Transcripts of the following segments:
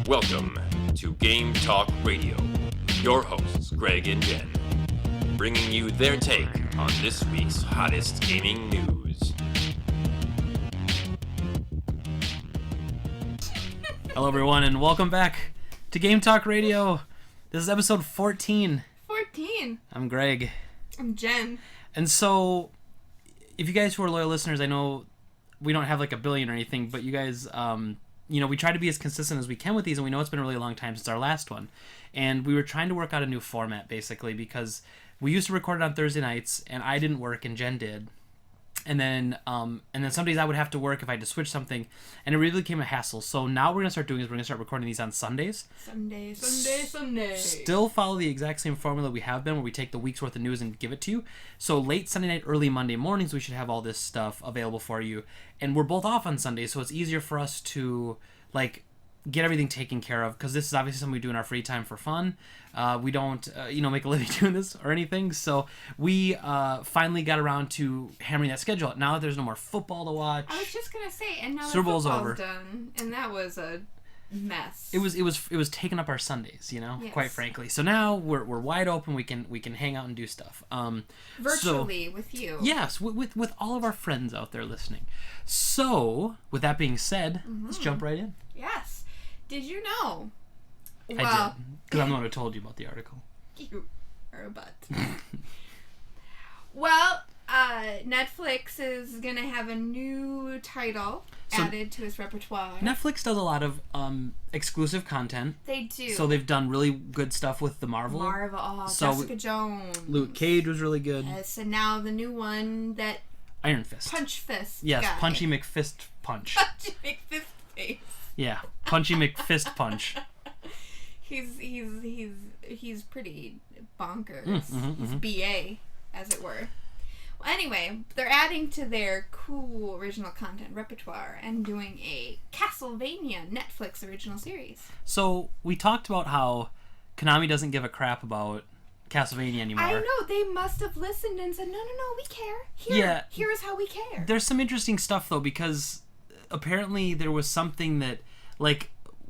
Welcome to Game Talk Radio. Your hosts, Gregg and Jen, bringing you their take on this week's hottest gaming news. Hello, everyone, and welcome back to Game Talk Radio. This is episode 14. 14. I'm Greg. I'm Jen. And so, if you guys who are loyal listeners, I know we don't have like a billion or anything, but you guys, we try to be as consistent as we can with these, and we know it's been a really long time since our last one. And we were trying to work out a new format, basically, because we used to record it on Thursday nights, and I didn't work, and Jen did. And then some days I would have to work if I had to switch something, and it really became a hassle. So now we're going to start doing is we're going to start recording these on Sundays. Sunday. Still follow the exact same formula we have been, where we take the week's worth of news and give it to you. So late Sunday night, early Monday mornings, we should have all this stuff available for you. And we're both off on Sundays, so it's easier for us to, get everything taken care of, because this is obviously something we do in our free time for fun. We don't, make a living doing this or anything. So we finally got around to hammering that schedule out. Now that there's no more football to watch. I was just gonna say, and now Super the Bowl's football's over. done, and that was a mess. It was taking up our Sundays, Yes. quite frankly. So now we're wide open. We can hang out and do stuff. Virtually with you. Yes, with all of our friends out there listening. So with that being said, let's jump right in. Yes. Did you know? I did, because I'm the one who told you about the article. You are a butt. Well, Netflix is gonna have a new title added to its repertoire. Netflix does a lot of exclusive content. They do. So they've done really good stuff with the Marvel. Jessica Jones. Luke Cage was really good. Yes, and now the new one that Iron Fist. Punch Fist. Yes, guy. Punchy McFist Punch. Punchy McFist face. Yeah, Punchy McFist Punch. He's pretty bonkers. Mm-hmm. He's BA, as it were. Well, anyway, they're adding to their cool original content repertoire and doing a Castlevania Netflix original series. So we talked about how Konami doesn't give a crap about Castlevania anymore. I know, they must have listened and said, no, we care. Here is how we care. There's some interesting stuff, though, because apparently there was something that,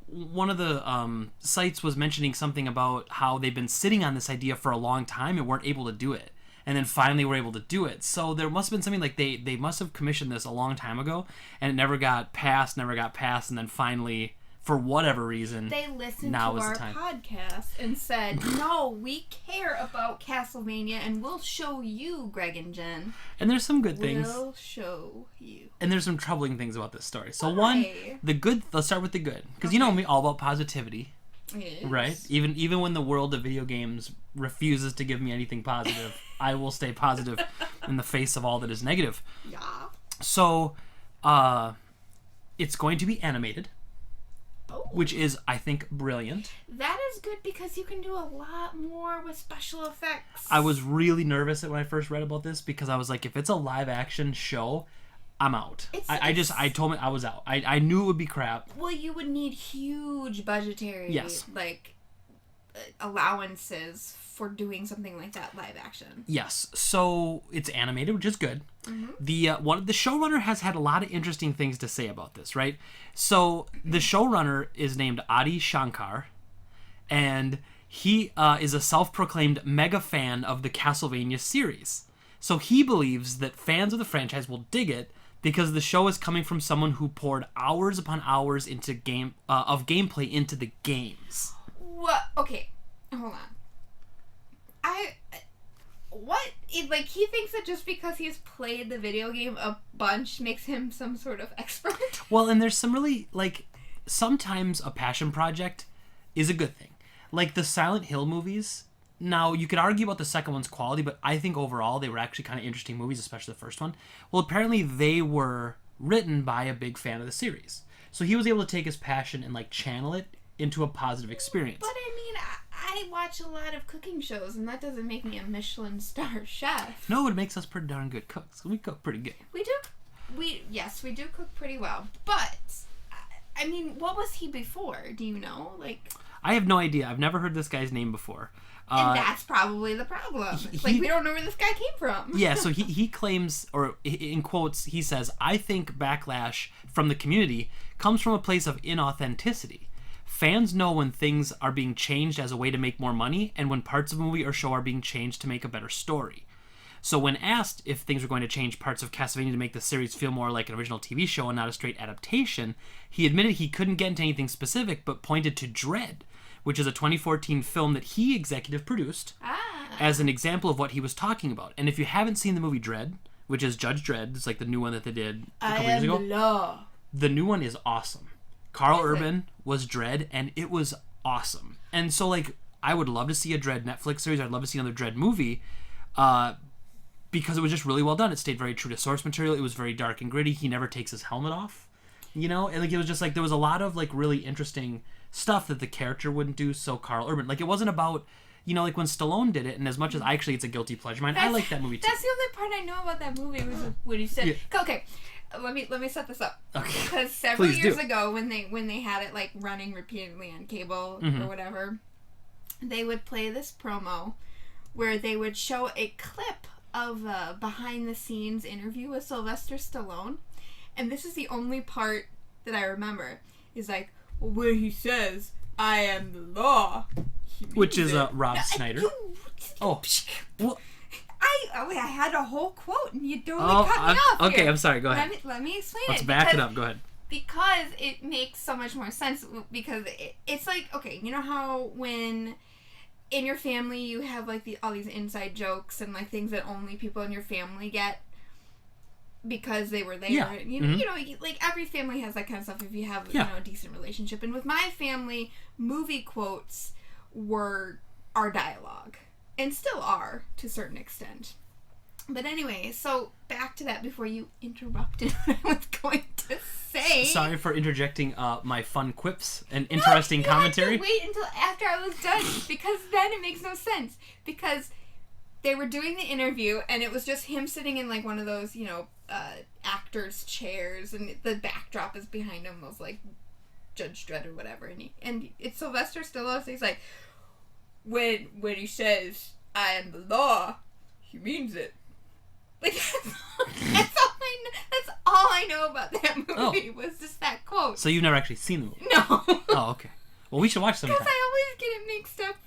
one of the sites was mentioning something about how they've been sitting on this idea for a long time and weren't able to do it. And then finally were able to do it. So there must have been something they must have commissioned this a long time ago, and it never got passed, and then finally, for whatever reason, they listened to now is our the time. podcast and said, no, we care about Castlevania and we'll show you, Gregg and Jen. And there's some good things. We'll show you. And there's some troubling things about this story. So Why? Let's start with the good. Because you know me, all about positivity. Yes. Right? Even when the world of video games refuses to give me anything positive, I will stay positive in the face of all that is negative. Yeah. So, it's going to be animated. Oh. Which is, I think, brilliant. That is good because you can do a lot more with special effects. I was really nervous when I first read about this because I was like, if it's a live action show, I'm out. I told me I was out. I knew it would be crap. Well, you would need huge budgetary allowances for doing something like that live action. Yes. So it's animated, which is good. Mm-hmm. The showrunner has had a lot of interesting things to say about this, right? So the showrunner is named Adi Shankar, and he is a self-proclaimed mega fan of the Castlevania series. So he believes that fans of the franchise will dig it because the show is coming from someone who poured hours upon hours into gameplay into the games. What? Okay, hold on. He thinks that just because he's played the video game a bunch makes him some sort of expert? Well, and there's some really, sometimes a passion project is a good thing. Like the Silent Hill movies. Now, you could argue about the second one's quality, but I think overall they were actually kind of interesting movies, especially the first one. Well, apparently they were written by a big fan of the series. So he was able to take his passion and, channel it into a positive experience. But, I mean, I watch a lot of cooking shows, and that doesn't make me a Michelin star chef. No, it makes us pretty darn good cooks. We cook pretty good. We do cook pretty well. But, I mean, what was he before? Do you know? I have no idea. I've never heard this guy's name before. And that's probably the problem. We don't know where this guy came from. Yeah, so he claims, or in quotes, he says, I think backlash from the community comes from a place of inauthenticity. Fans know when things are being changed as a way to make more money and when parts of a movie or show are being changed to make a better story. So when asked if things were going to change parts of Castlevania to make the series feel more like an original TV show and not a straight adaptation, he admitted he couldn't get into anything specific but pointed to Dread, which is a 2014 film that he executive produced, as an example of what he was talking about. And if you haven't seen the movie Dread, which is Judge Dredd, it's like the new one that they did a couple years ago. Law. The new one is awesome. Carl Urban was Dredd, and it was awesome. And so, like, I would love to see a Dredd Netflix series. I'd love to see another Dredd movie, because it was just really well done. It stayed very true to source material. It was very dark and gritty. He never takes his helmet off, you know? And, like, it was just, like, there was a lot of, like, really interesting stuff that the character wouldn't do, so Carl Urban. Like, it wasn't about... You know, like when Stallone did it, and as much as it's a guilty pleasure of mine, I like that movie too. That's the only part I know about that movie was when he said, "Okay, let me set this up." Okay. Because several years ago, when they had it like running repeatedly on cable or whatever, they would play this promo where they would show a clip of a behind the scenes interview with Sylvester Stallone, and this is the only part that I remember. Is like where he says, "I am the law." Which is Rob Schneider. Oh, well, I had a whole quote and you totally cut me off. Okay, here. I'm sorry. Go ahead. Let me explain Let's it. back it up. Go ahead. Because it makes so much more sense. Because it's like, okay, you know how when in your family you have like all these inside jokes and like things that only people in your family get because they were there. Yeah. You know, like every family has that kind of stuff if you have you know a decent relationship. And with my family, movie quotes were our dialogue and still are to a certain extent. But anyway, so back to that before you interrupted what I was going to say. Sorry for interjecting my fun quips and interesting commentary. Had to wait until after I was done because then it makes no sense. Because they were doing the interview and it was just him sitting in like one of those, you know, actors' chairs and the backdrop is behind him was like Judge Dredd or whatever, and it's Sylvester Stallone. So he's like, when he says "I am the law," he means it. Like that's all I know about that movie was just that quote. So you've never actually seen the movie? No. Oh, okay. Well, we should watch sometime. Because I always get it mixed up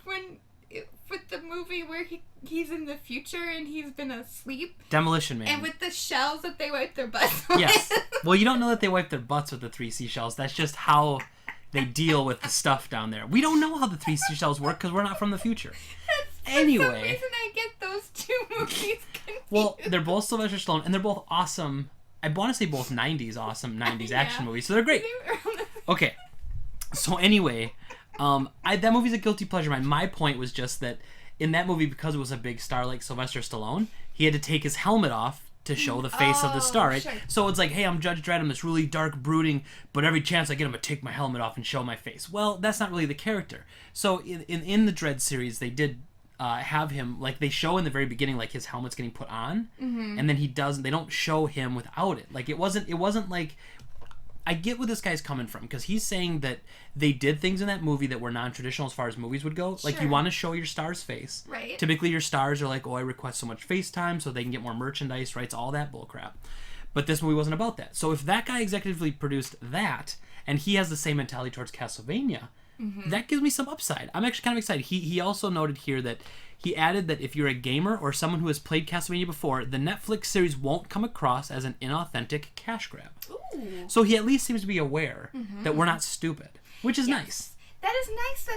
with the movie where he's in the future and he's been asleep. Demolition Man. And with the shells that they wipe their butts with. Yes. Well, you don't know that they wipe their butts with the 3 seashells. That's just how they deal with the stuff down there. We don't know how the 3 seashells work because we're not from the future. Anyway. For some reason I get those two movies confused. Well, they're both Sylvester Stallone and they're both awesome. I want to say both 90s awesome 90s action movies. So they're great. Okay. So anyway, that movie's a guilty pleasure of mine. My point was just that in that movie, because it was a big star like Sylvester Stallone, he had to take his helmet off to show the face of the star, right? Sure. So it's like, hey, I'm Judge Dredd, I'm this really dark, brooding, but every chance I get, I'm going to take my helmet off and show my face. Well, that's not really the character. So in the Dredd series, they did have him, like they show in the very beginning, like his helmet's getting put on, and then they don't show him without it. Like it wasn't like, I get where this guy's coming from, because he's saying that they did things in that movie that were non-traditional as far as movies would go. Like, you want to show your star's face. Right. Typically, your stars are like, oh, I request so much FaceTime so they can get more merchandise, right? It's all that bullcrap. But this movie wasn't about that. So if that guy executively produced that, and he has the same mentality towards Castlevania, that gives me some upside. I'm actually kind of excited. He also noted here that he added that if you're a gamer or someone who has played Castlevania before, the Netflix series won't come across as an inauthentic cash grab. Ooh. So he at least seems to be aware that we're not stupid, which is nice. That is nice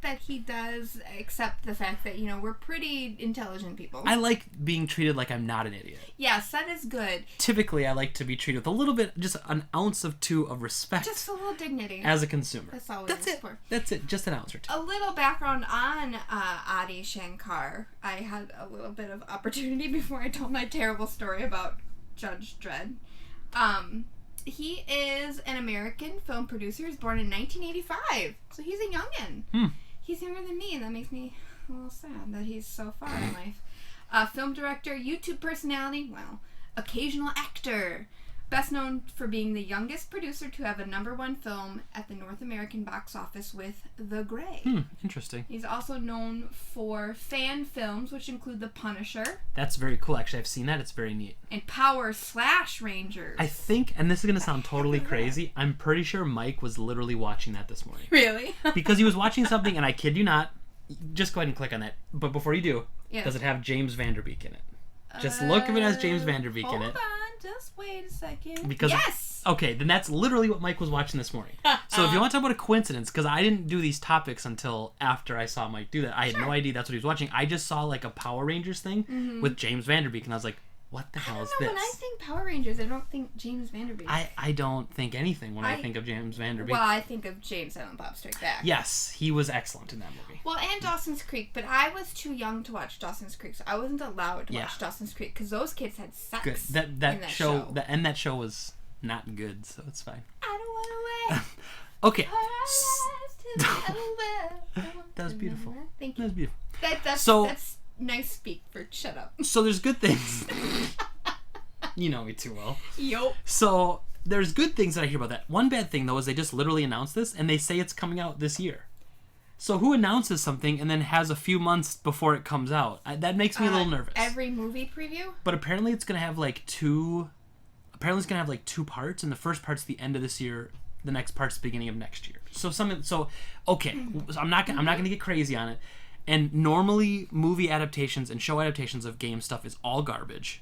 that he does accept the fact that, you know, we're pretty intelligent people. I like being treated like I'm not an idiot. Yes, that is good. Typically, I like to be treated with a little bit, just an ounce or two of respect. Just a little dignity. As a consumer. That's all we ask for. That's it. Just an ounce or two. A little background on Adi Shankar. I had a little bit of opportunity before I told my terrible story about Judge Dredd. He is an American film producer. He was born in 1985. So he's a youngin'. He's younger than me, and that makes me a little sad that he's so far in life. Film director, YouTube personality, occasional actor, Best known for being the youngest producer to have a #1 film at the North American box office with The Grey. Interesting. He's also known for fan films, which include The Punisher. That's very cool. Actually, I've seen that. It's very neat. And Power/Rangers. I think, and this is going to sound totally crazy, I'm pretty sure Mike was literally watching that this morning. Really? Because he was watching something, and I kid you not, just go ahead and click on that. But before you do, Yes. does it have James Vanderbeek in it? Just look if it has James Vanderbeek in it. Hold on, just wait a second. Because yes! Okay, then that's literally what Mike was watching this morning. So if you want to talk about a coincidence, because I didn't do these topics until after I saw Mike do that. I had no idea that's what he was watching. I just saw like a Power Rangers thing with James Vanderbeek, and I was like, what the hell is this? When I think Power Rangers, I don't think James Vanderbeek. I don't think anything when I think of James Vanderbeek. Well, I think of James Silent Bob Strike Back. Yes, he was excellent in that movie. Well, and Dawson's Creek, but I was too young to watch Dawson's Creek, so I wasn't allowed to watch Dawson's Creek because those kids had sex. Good. That show. That show was not good, so it's fine. I don't want to wait. Okay. That That was beautiful. Thank you. That was beautiful. That's nice speak for shut up. So there's good things. You know me too well. Yup. So there's good things that I hear about that. One bad thing though is they just literally announced this and they say it's coming out this year. So who announces something and then has a few months before it comes out? That makes me a little nervous. Every movie preview? But apparently it's gonna have like two parts, and the first part's the end of this year. The next part's the beginning of next year. So I'm not gonna get crazy on it. And normally movie adaptations and show adaptations of game stuff is all garbage.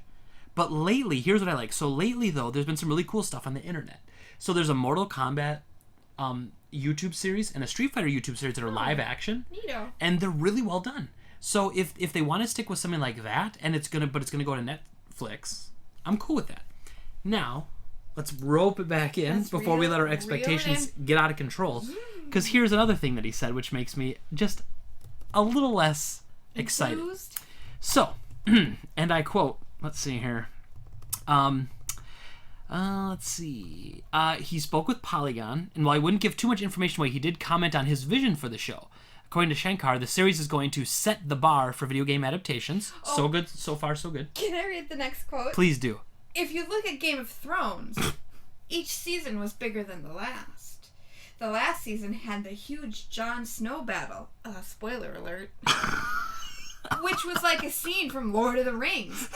But lately, here's what I like. So lately though, there's been some really cool stuff on the internet. So there's a Mortal Kombat YouTube series and a Street Fighter YouTube series that are live action. Neato. And they're really well done. So if they want to stick with something like that and it's gonna go to Netflix, I'm cool with that. Now, let's rope it back in before we let our expectations get out of control. Because here's another thing that he said, which makes me just a little less excited. Enthused? So, and I quote, let's see here. Let's see. He spoke with Polygon, and while I wouldn't give too much information away, he did comment on his vision for the show. According to Shankar, the series is going to set the bar for video game adaptations. Oh. So good. So far, so good. Can I read the next quote? Please do. If you look at Game of Thrones, each season was bigger than the last. The last season had the huge Jon Snow battle. Spoiler alert. Which was like a scene from Lord of the Rings.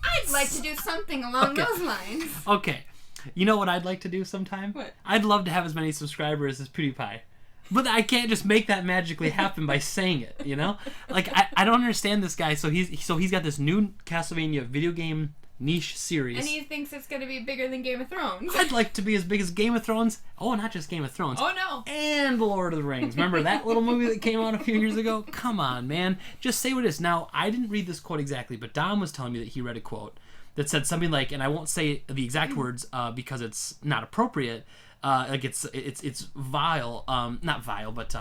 I'd like to do something along those lines. Okay. You know what I'd like to do sometime? What? I'd love to have as many subscribers as PewDiePie. But I can't just make that magically happen by saying it, you know? Like, I don't understand this guy. So he's got this new Castlevania video game niche series. And he thinks it's going to be bigger than Game of Thrones. I'd like to be as big as Game of Thrones. Oh, not just Game of Thrones. Oh, no. And Lord of the Rings. Remember that little movie that came out a few years ago? Come on, man. Just say what it is. Now, I didn't read this quote exactly, but Dom was telling me that he read a quote that said something like, and I won't say the exact words because it's not appropriate. Like it's vile. Not vile, but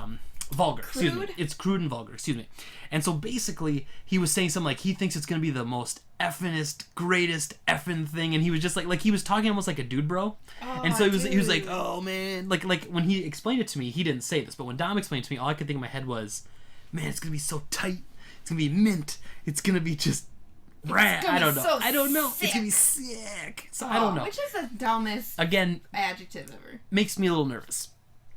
vulgar. Crude? Excuse me. It's crude and vulgar. Excuse me. And so basically, he was saying something like he thinks it's gonna be the most effinest, greatest effing thing, and he was just like he was talking almost like a dude bro. And so he was like, oh man, like when he explained it to me, he didn't say this, but when Dom explained it to me, all I could think in my head was, man, it's gonna be so tight. It's gonna be mint. It's gonna be just rad. I don't know. So I don't know. sick. It's gonna be sick. So I don't know. Which is the dumbest adjective ever. Makes me a little nervous.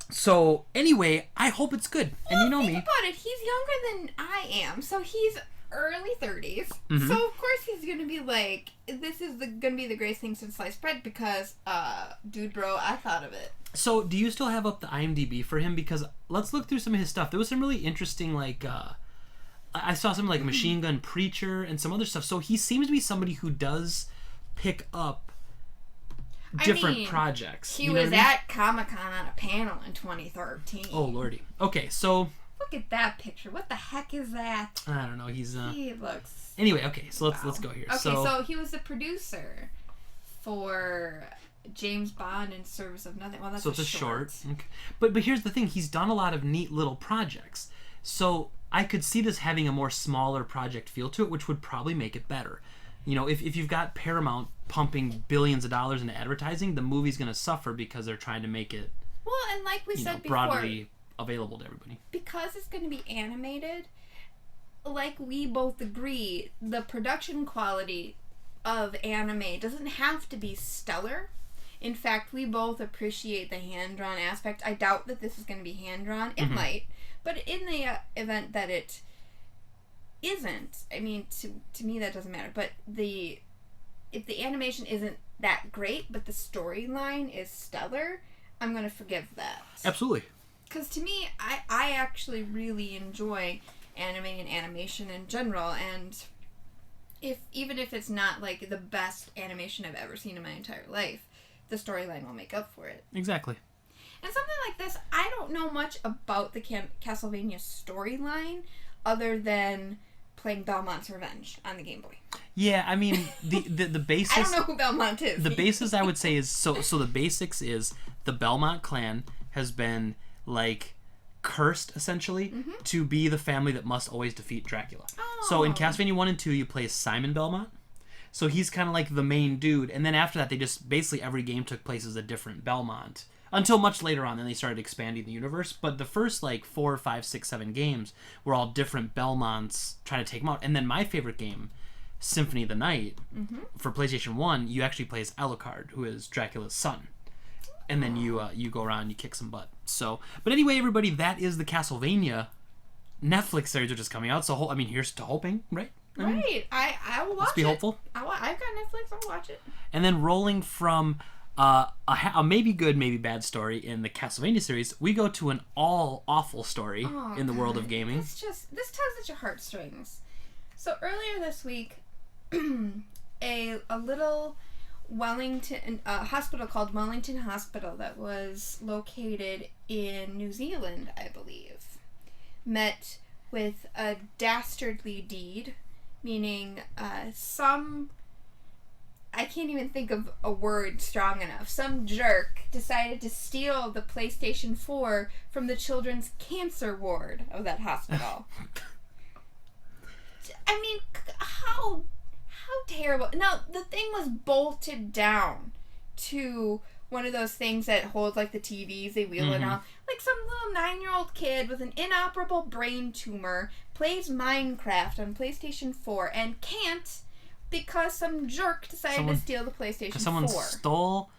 So anyway, I hope it's good. And you know think me. about it. He's younger than I am, so he's early 30s. Mm-hmm. So of course he's gonna be like, this is gonna be the greatest thing since sliced bread because, dude, bro, I thought of it. So do you still have up the IMDb for him? Because let's look through some of his stuff. There was some really interesting I saw something like Machine Gun Preacher and some other stuff. So he seems to be somebody who does pick up different projects. He was at Comic-Con on a panel in 2013. Oh, lordy. Okay, so... Look at that picture. What the heck is that? I don't know. He looks... Anyway, okay, so let's go here. Okay, so he was the producer for James Bond in Service of Nothing. Well, that's so it's a short. Okay. But here's the thing. He's done a lot of neat little projects. So I could see this having a more smaller project feel to it, which would probably make it better. You know, if you've got Paramount pumping billions of dollars into advertising, the movie's going to suffer because they're trying to make it, well, and like we said before, broadly available to everybody. Because it's going to be animated, like we both agree, the production quality of anime doesn't have to be stellar. In fact, we both appreciate the hand-drawn aspect. I doubt that this is going to be hand-drawn. It might. But in the event that it isn't, I mean, to me that doesn't matter. But if the animation isn't that great, but the storyline is stellar, I'm going to forgive that. Absolutely. Because to me, I actually really enjoy anime and animation in general, and even if it's not like the best animation I've ever seen in my entire life, the storyline will make up for it. Exactly. And something like this, I don't know much about the Castlevania storyline other than playing Belmont's Revenge on the Game Boy. Yeah, I mean, the basis... I don't know who Belmont is. The basis, I would say, is... So the basics is the Belmont clan has been, like, cursed, essentially, to be the family that must always defeat Dracula. Oh. So in Castlevania 1 and 2, you play Simon Belmont. So he's kind of like the main dude. And then after that, they just... Basically, every game took place as a different Belmont. Until much later on, then they started expanding the universe. But the first, like, 4, 5, 6, 7 games were all different Belmonts trying to take them out. And then my favorite game, Symphony of the Night, for PlayStation 1, you actually play as Alucard, who is Dracula's son. And then you go around and you kick some butt. So, but anyway, everybody, that is the Castlevania Netflix series which is coming out. So, I mean, here's to hoping, right? Right. I will watch it. Let's be hopeful. I've got Netflix. I'll watch it. And then rolling from a maybe good, maybe bad story in the Castlevania series, we go to an all-awful story in the world of gaming. This tugs at your heartstrings. So earlier this week, a little Wellington hospital called Wellington Hospital that was located in New Zealand, I believe, met with a dastardly deed, meaning I can't even think of a word strong enough. Some jerk decided to steal the PlayStation 4 from the children's cancer ward of that hospital. I mean, how terrible. Now, the thing was bolted down to one of those things that hold, like, the TVs, they wheel it out. Like, some little 9-year-old kid with an inoperable brain tumor plays Minecraft on PlayStation 4 and can't because some jerk decided to steal the PlayStation 4. Someone stole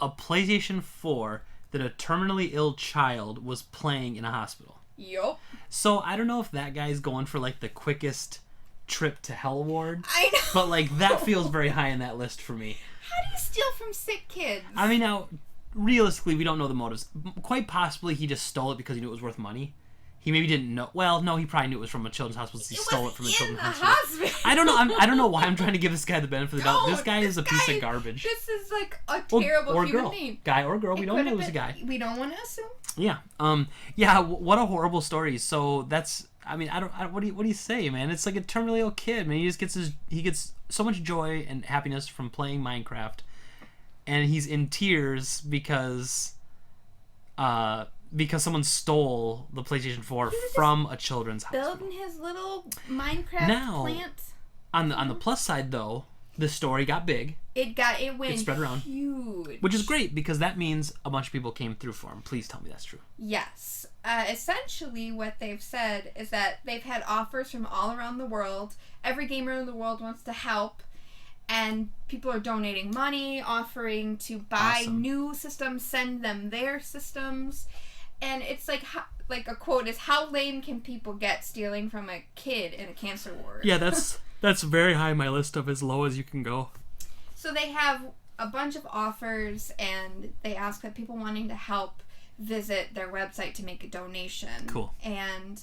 a PlayStation 4 that a terminally ill child was playing in a hospital. Yup. So, I don't know if that guy's going for, like, the quickest trip to hell ward. I know. But, like, that feels very high in that list for me. How do you steal from sick kids? I mean, now, realistically, we don't know the motives. Quite possibly he just stole it because he knew it was worth money. He maybe didn't know. Well, no, he probably knew it was from a children's hospital. So he stole it from a children's hospital. I don't know. I don't know why I'm trying to give this guy the benefit of the doubt. This guy is a piece of garbage. This is like a terrible human being. Guy or girl. We don't know it was a guy. We don't want to assume. Yeah. Yeah. What a horrible story. So that's. I mean, I don't. What do you say, man? It's like a terminally ill kid, man. He just gets so much joy and happiness from playing Minecraft, and he's in tears because someone stole the PlayStation 4 from a children's hospital. Building his little Minecraft plant. On the plus side, though, the story got big. It went spread around. Huge. Which is great because that means a bunch of people came through for him. Please tell me that's true. Yes. Essentially, what they've said is that they've had offers from all around the world. Every gamer in the world wants to help. And people are donating money, offering to buy new systems, send them their systems. And it's like a quote is, how lame can people get stealing from a kid in a cancer ward? Yeah, that's very high on my list of as low as you can go. So they have a bunch of offers, and they ask that people wanting to help visit their website to make a donation. Cool. And,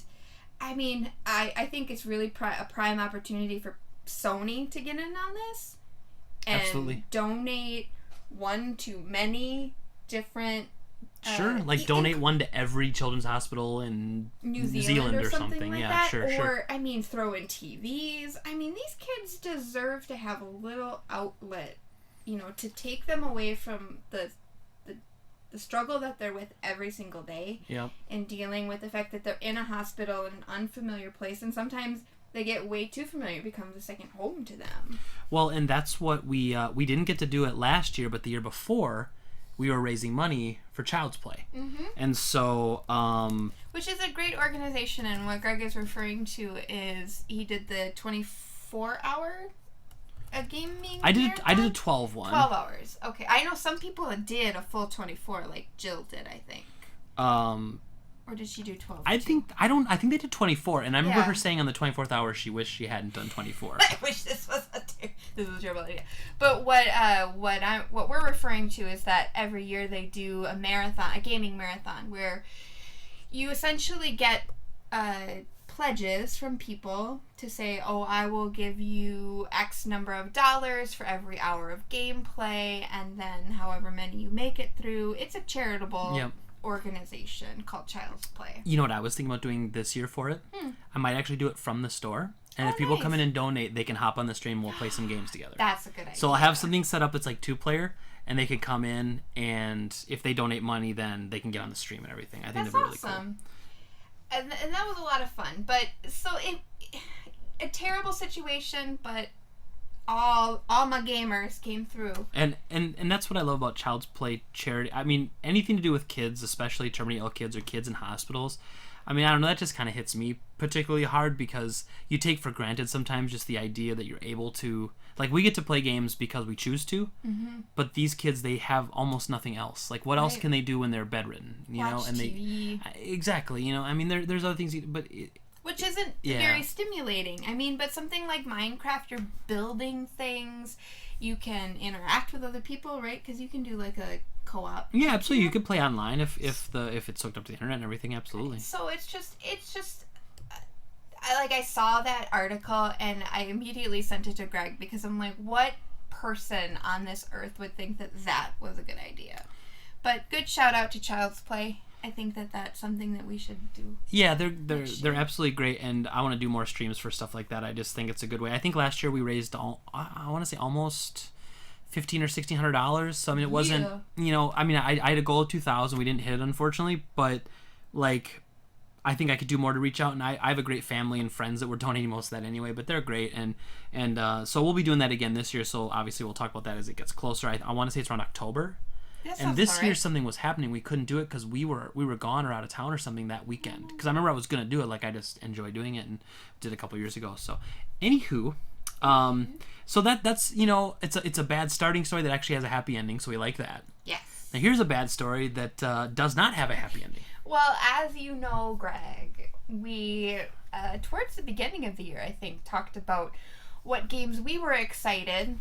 I mean, I think it's really a prime opportunity for Sony to get in on this. And absolutely. Donate one to many different... Sure, like donate one to every children's hospital in New Zealand or something. Like yeah, that. Sure. Or, I mean, throw in TVs. I mean, these kids deserve to have a little outlet, to take them away from the struggle that they're with every single day. Yep. And dealing with the fact that they're in a hospital in an unfamiliar place, and sometimes they get way too familiar. It becomes a second home to them. Well, and that's what we didn't get to do it last year, but the year before, we were raising money for Child's Play. Mm-hmm. And so... which is a great organization, and what Greg is referring to is he did the 24-hour a gaming I did marathon? a 12 one. 12 hours. Okay. I know some people did a full 24, like Jill did, I think. Or did she do 12? I think they did 24, and I remember Yeah. her saying on the 24th hour she wished she hadn't done 24. I wish this was a terrible idea. But what we're referring to is that every year they do a marathon, a gaming marathon, where you essentially get pledges from people to say, oh, I will give you X number of dollars for every hour of gameplay, and then however many you make it through. It's a charitable organization called Child's Play. You know what I was thinking about doing this year for it? I might actually do it from the store. And if people come in and donate, they can hop on the stream and we'll play some games together. That's a good idea. So I'll have something set up. It's like 2-player, and they could come in, and if they donate money, then they can get on the stream and everything. I think that'd be really cool. And that was a lot of fun. But so a terrible situation, but all my gamers came through. And that's what I love about Child's Play charity. I mean, anything to do with kids, especially terminally ill kids or kids in hospitals. I mean, I don't know, that just kind of hits me particularly hard because you take for granted sometimes just the idea that you're able to, like, we get to play games because we choose to, but these kids, they have almost nothing else. Like, what else can they do when they're bedridden? You know, and TV. Exactly. You know, I mean, there's other things, but which isn't very stimulating. I mean, but something like Minecraft, you're building things. You can interact with other people, right? Because you can do like a co-op. Yeah, absolutely. You could play online if it's hooked up to the internet and everything. Absolutely. So it's just. I saw that article and I immediately sent it to Greg because I'm like, what person on this earth would think that was a good idea? But good shout out to Child's Play. I think that's something that we should do. Yeah, they're absolutely great, and I want to do more streams for stuff like that. I just think it's a good way. I think last year we raised I want to say almost $1,500 or $1,600. So I mean, it wasn't I mean, I had a goal of 2,000. We didn't hit it, unfortunately, but like I think I could do more to reach out, and I have a great family and friends that were donating most of that anyway. But they're great, and so we'll be doing that again this year. So obviously we'll talk about that as it gets closer. I want to say it's around October. And this year something was happening. We couldn't do it because we were gone or out of town or something that weekend. Because I remember I was gonna do it. Like I just enjoy doing it and did a couple years ago. So, anywho, so that's it's a bad starting story that actually has a happy ending. So we like that. Yes. Now here's a bad story that does not have a happy ending. Well, as you know, Greg, we towards the beginning of the year, I think, talked about what games we were excited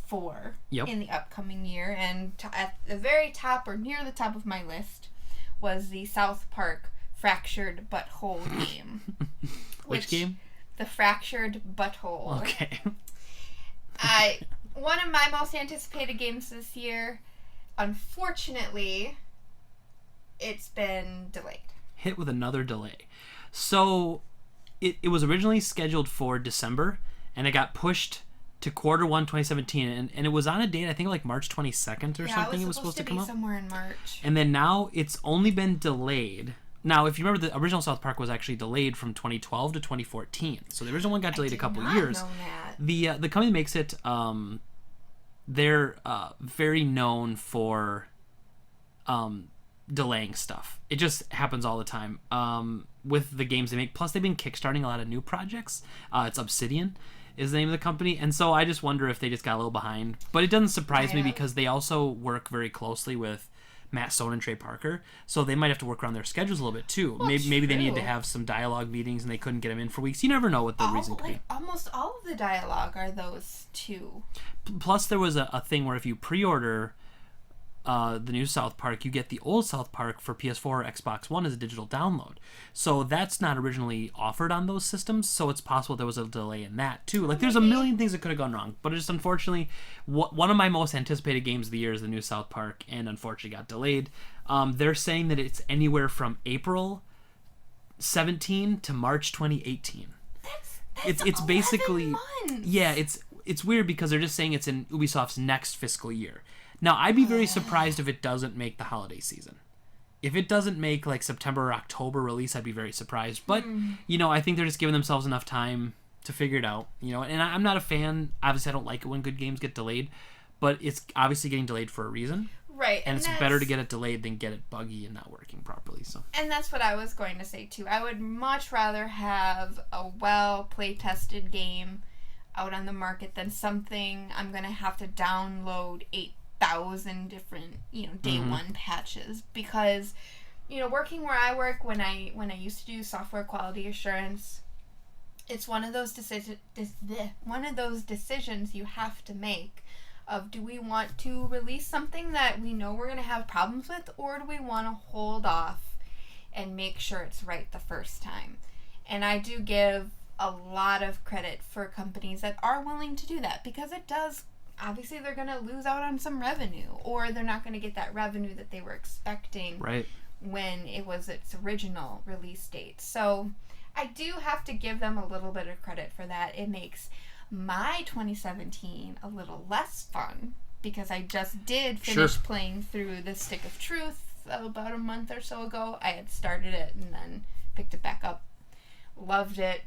for in the upcoming year, and at the very top or near the top of my list was the South Park Fractured Butthole game. Which game? The Fractured Butthole. Okay. One of my most anticipated games this year. Unfortunately, it's been delayed. Hit with another delay. So it was originally scheduled for December, and it got pushed to Q1 2017, and it was on a date, I think like March 22nd or something. It was supposed to come out somewhere in March. And then now it's only been delayed. Now, if you remember, the original South Park was actually delayed from 2012 to 2014. So the original one got delayed a couple years. Know that. The company that makes it, they're very known for delaying stuff. It just happens all the time with the games they make. Plus, they've been kickstarting a lot of new projects. It's Obsidian is the name of the company, and so I just wonder if they just got a little behind. But it doesn't surprise me because they also work very closely with Matt Stone and Trey Parker, so they might have to work around their schedules a little bit too. Well, maybe they needed to have some dialogue meetings and they couldn't get them in for weeks. You never know what the reason could be. Almost all of the dialogue are those two. Plus, there was a thing where if you pre-order the new South Park, you get the old South Park for PS4 or Xbox One as a digital download. So that's not originally offered on those systems, so it's possible there was a delay in that too. Like there's a million things that could have gone wrong, but it just unfortunately, one of my most anticipated games of the year is the new South Park, and unfortunately got delayed. They're saying that it's anywhere from April 17 to March 2018. It's basically months. Yeah, it's weird because they're just saying it's in Ubisoft's next fiscal year. Now, I'd be very surprised if it doesn't make the holiday season. If it doesn't make, like, September or October release, I'd be very surprised. But, I think they're just giving themselves enough time to figure it out. And I'm not a fan. Obviously, I don't like it when good games get delayed. But it's obviously getting delayed for a reason. Right. And it's better to get it delayed than get it buggy and not working properly. So. And that's what I was going to say, too. I would much rather have a well play-tested game out on the market than something I'm going to have to download 8,000 different, day one patches. Because, working where I work, when I used to do software quality assurance, it's one of those decisions you have to make of, do we want to release something that we know we're going to have problems with, or do we want to hold off and make sure it's right the first time? And I do give a lot of credit for companies that are willing to do that, because it does, obviously they're going to lose out on some revenue, or they're not going to get that revenue that they were expecting when it was its original release date. So I do have to give them a little bit of credit for that. It makes my 2017 a little less fun, because I just did finish playing through The Stick of Truth about a month or so ago. I had started it and then picked it back up. Loved it.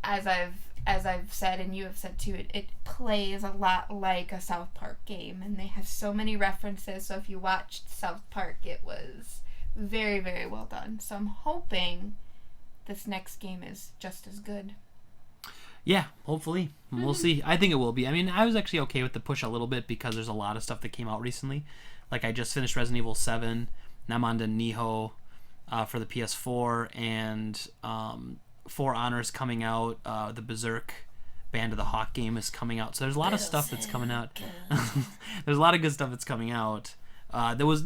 As I've said, and you have said too, it plays a lot like a South Park game, and they have so many references. So if you watched South Park, it was very, very well done. So I'm hoping this next game is just as good. Yeah, hopefully. We'll see. I think it will be. I mean, I was actually okay with the push a little bit, because there's a lot of stuff that came out recently. Like, I just finished Resident Evil 7, now I'm on to Nihon for the PS4, and For Honor's coming out. The Berserk Band of the Hawk game is coming out. So there's a lot of stuff that's coming out. There's a lot of good stuff that's coming out. There was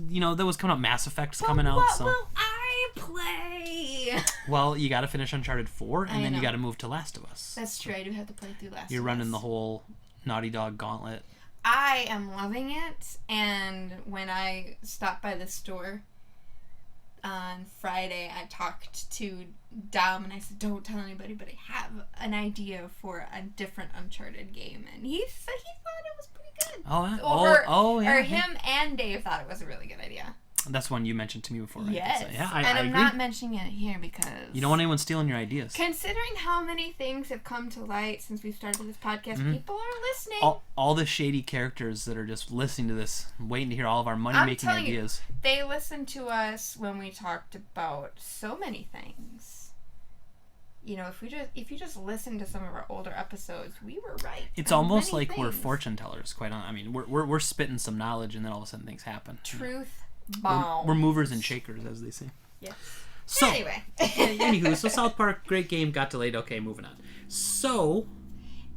coming out. Mass Effect's coming out. What will I play? Well, you got to finish Uncharted 4, and then you got to move to Last of Us. That's true. I do have to play through Last of Us. You're running the whole Naughty Dog gauntlet. I am loving it, and when I stopped by the store on Friday, I talked to Dom, and I said, don't tell anybody, but I have an idea for a different Uncharted game, and he said he thought it was pretty good. Yeah. Him and Dave thought it was a really good idea. That's one you mentioned to me before, right? Yes. So, yeah, and I'm agree. not mentioning it here because... You don't want anyone stealing your ideas. Considering how many things have come to light since we started this podcast, people are listening. All the shady characters that are just listening to this, waiting to hear all of our money-making ideas. They listened to us when we talked about so many things. If you just listen to some of our older episodes, we were right. It's almost like we're fortune tellers, quite honestly. I mean, we're spitting some knowledge, and then all of a sudden things happen. Truth. We're movers and shakers, as they say. Yes. So, anyway. Anywho, so South Park, great game, got delayed. Okay, moving on. So,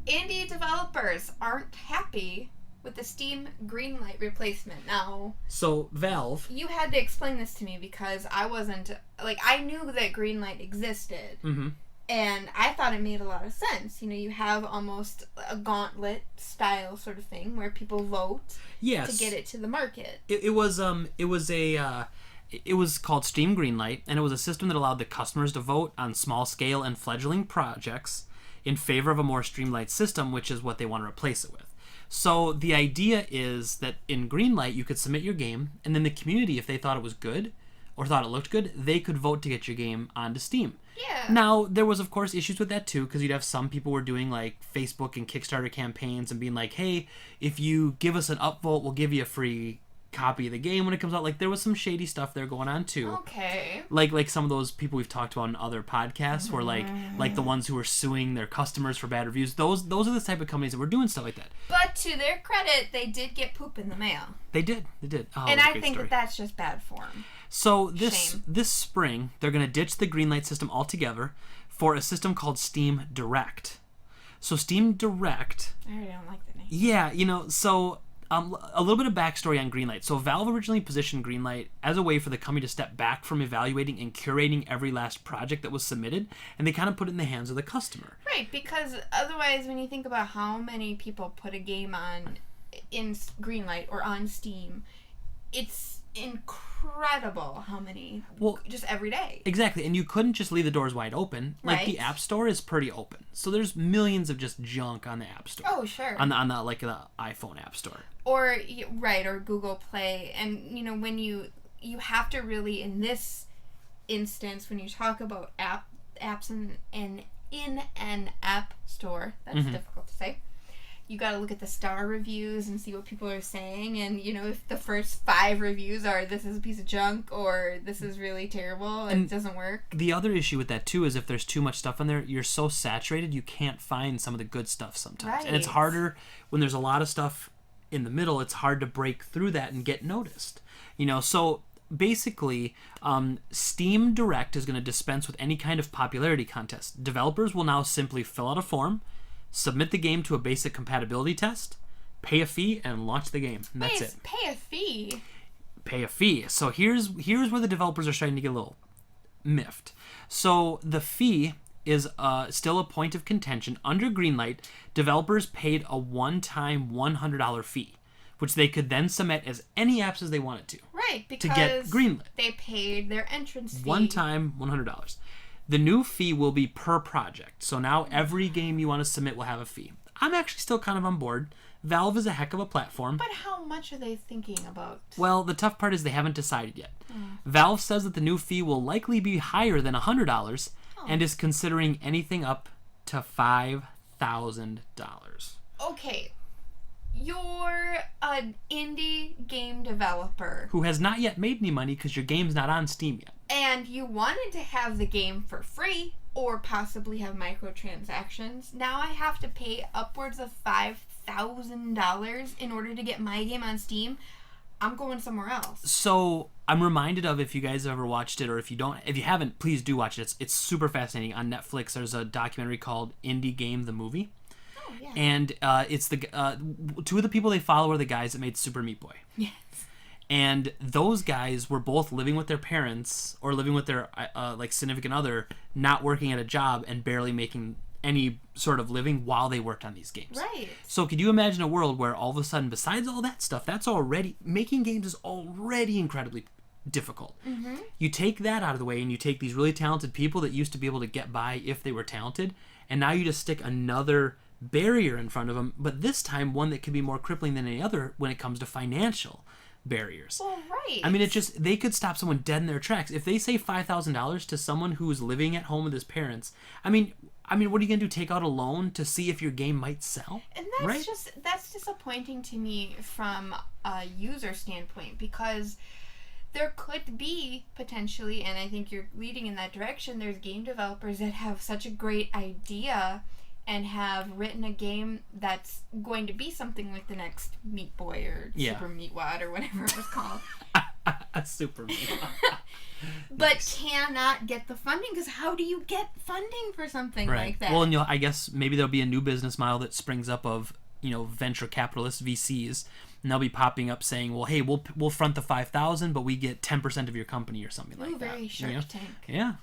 indie developers aren't happy with the Steam Greenlight replacement. Now, so Valve, you had to explain this to me, because I wasn't, I knew that Greenlight existed. Mm-hmm. And I thought it made a lot of sense. You have almost a gauntlet style sort of thing where people vote to get it to the market. It was called Steam Greenlight, and it was a system that allowed the customers to vote on small scale and fledgling projects in favor of a more streamlined system, which is what they want to replace it with. So the idea is that in Greenlight, you could submit your game, and then the community, if they thought it was good or thought it looked good, they could vote to get your game onto Steam. Yeah. Now, there was, of course, issues with that, too, because you'd have some people who were doing, Facebook and Kickstarter campaigns and being like, hey, if you give us an upvote, we'll give you a free copy of the game when it comes out. There was some shady stuff there going on, too. Okay. Like some of those people we've talked about in other podcasts, where, like the ones who were suing their customers for bad reviews. Those are the type of companies that were doing stuff like that. But to their credit, they did get poop in the mail. They did. Oh, and I think that that's just bad form. So this spring, they're going to ditch the Greenlight system altogether for a system called Steam Direct. So Steam Direct... I really don't like the name. Yeah, so a little bit of backstory on Greenlight. So Valve originally positioned Greenlight as a way for the company to step back from evaluating and curating every last project that was submitted, and they kind of put it in the hands of the customer. Right, because otherwise, when you think about how many people put a game in Greenlight or on Steam, it's incredible how many just every day. Exactly, and you couldn't just leave the doors wide open. The App Store is pretty open, so there's millions of just junk on the App Store. Oh, sure. On the iPhone App Store. Or Google Play, and when you have to really, in this instance, when you talk about apps in an app store, that's difficult to say. you gotta look at the star reviews and see what people are saying, and if the first 5 reviews are this is a piece of junk or this is really terrible and it doesn't work. The other issue with that too is if there's too much stuff in there, you're so saturated you can't find some of the good stuff sometimes. Right. And it's harder when there's a lot of stuff in the middle. It's hard to break through that and get noticed. So basically, Steam Direct is going to dispense with any kind of popularity contest. Developers will now simply fill out a form, submit the game to a basic compatibility test, pay a fee, and launch the game. And that's it. Pay a fee? Pay a fee. So here's where the developers are starting to get a little miffed. So the fee is still a point of contention. Under Greenlight, developers paid a one-time $100 fee, which they could then submit as any apps as they wanted to. Right, because to get greenlit. They paid their entrance fee. One time, $100. The new fee will be per project. So now every game you want to submit will have a fee. I'm actually still kind of on board. Valve is a heck of a platform. But how much are they thinking about? Well, the tough part is they haven't decided yet. Valve says that the new fee will likely be higher than $100 and is considering anything up to $5,000. Okay. You're an indie game developer who has not yet made any money because your game's not on Steam yet. And you wanted to have the game for free or possibly have microtransactions. Now I have to pay upwards of $5,000 in order to get my game on Steam. I'm going somewhere else. So I'm reminded of, if you guys have ever watched it, or if you haven't, please do watch it. It's super fascinating. On Netflix, there's a documentary called Indie Game the Movie. Oh, yeah. And it's the 2 of the people they follow are the guys that made Super Meat Boy. Yes. And those guys were both living with their parents or living with their significant other, not working at a job and barely making any sort of living while they worked on these games. Right. So could you imagine a world where all of a sudden, besides all that stuff, making games is already incredibly difficult. Mm-hmm. You take that out of the way and you take these really talented people that used to be able to get by if they were talented, and now you just stick another barrier in front of them, but this time one that could be more crippling than any other when it comes to financial barriers. Well, right. I mean, they could stop someone dead in their tracks. If they say $5,000 to someone who's living at home with his parents, I mean, what are you going to do? Take out a loan to see if your game might sell? And that's disappointing to me from a user standpoint, because there could be potentially, and I think you're leading in that direction, there's game developers that have such a great idea and have written a game that's going to be something like the next Meat Boy or Super Meat Wad or whatever it was called. Super Meat Wad. But cannot get the funding, because how do you get funding for something like that? Well, and I guess maybe there'll be a new business model that springs up of venture capitalists, VCs, and they'll be popping up saying, well, hey, we'll front the $5,000, but we get 10% of your company or something like that. Very Shark Tank. Yeah.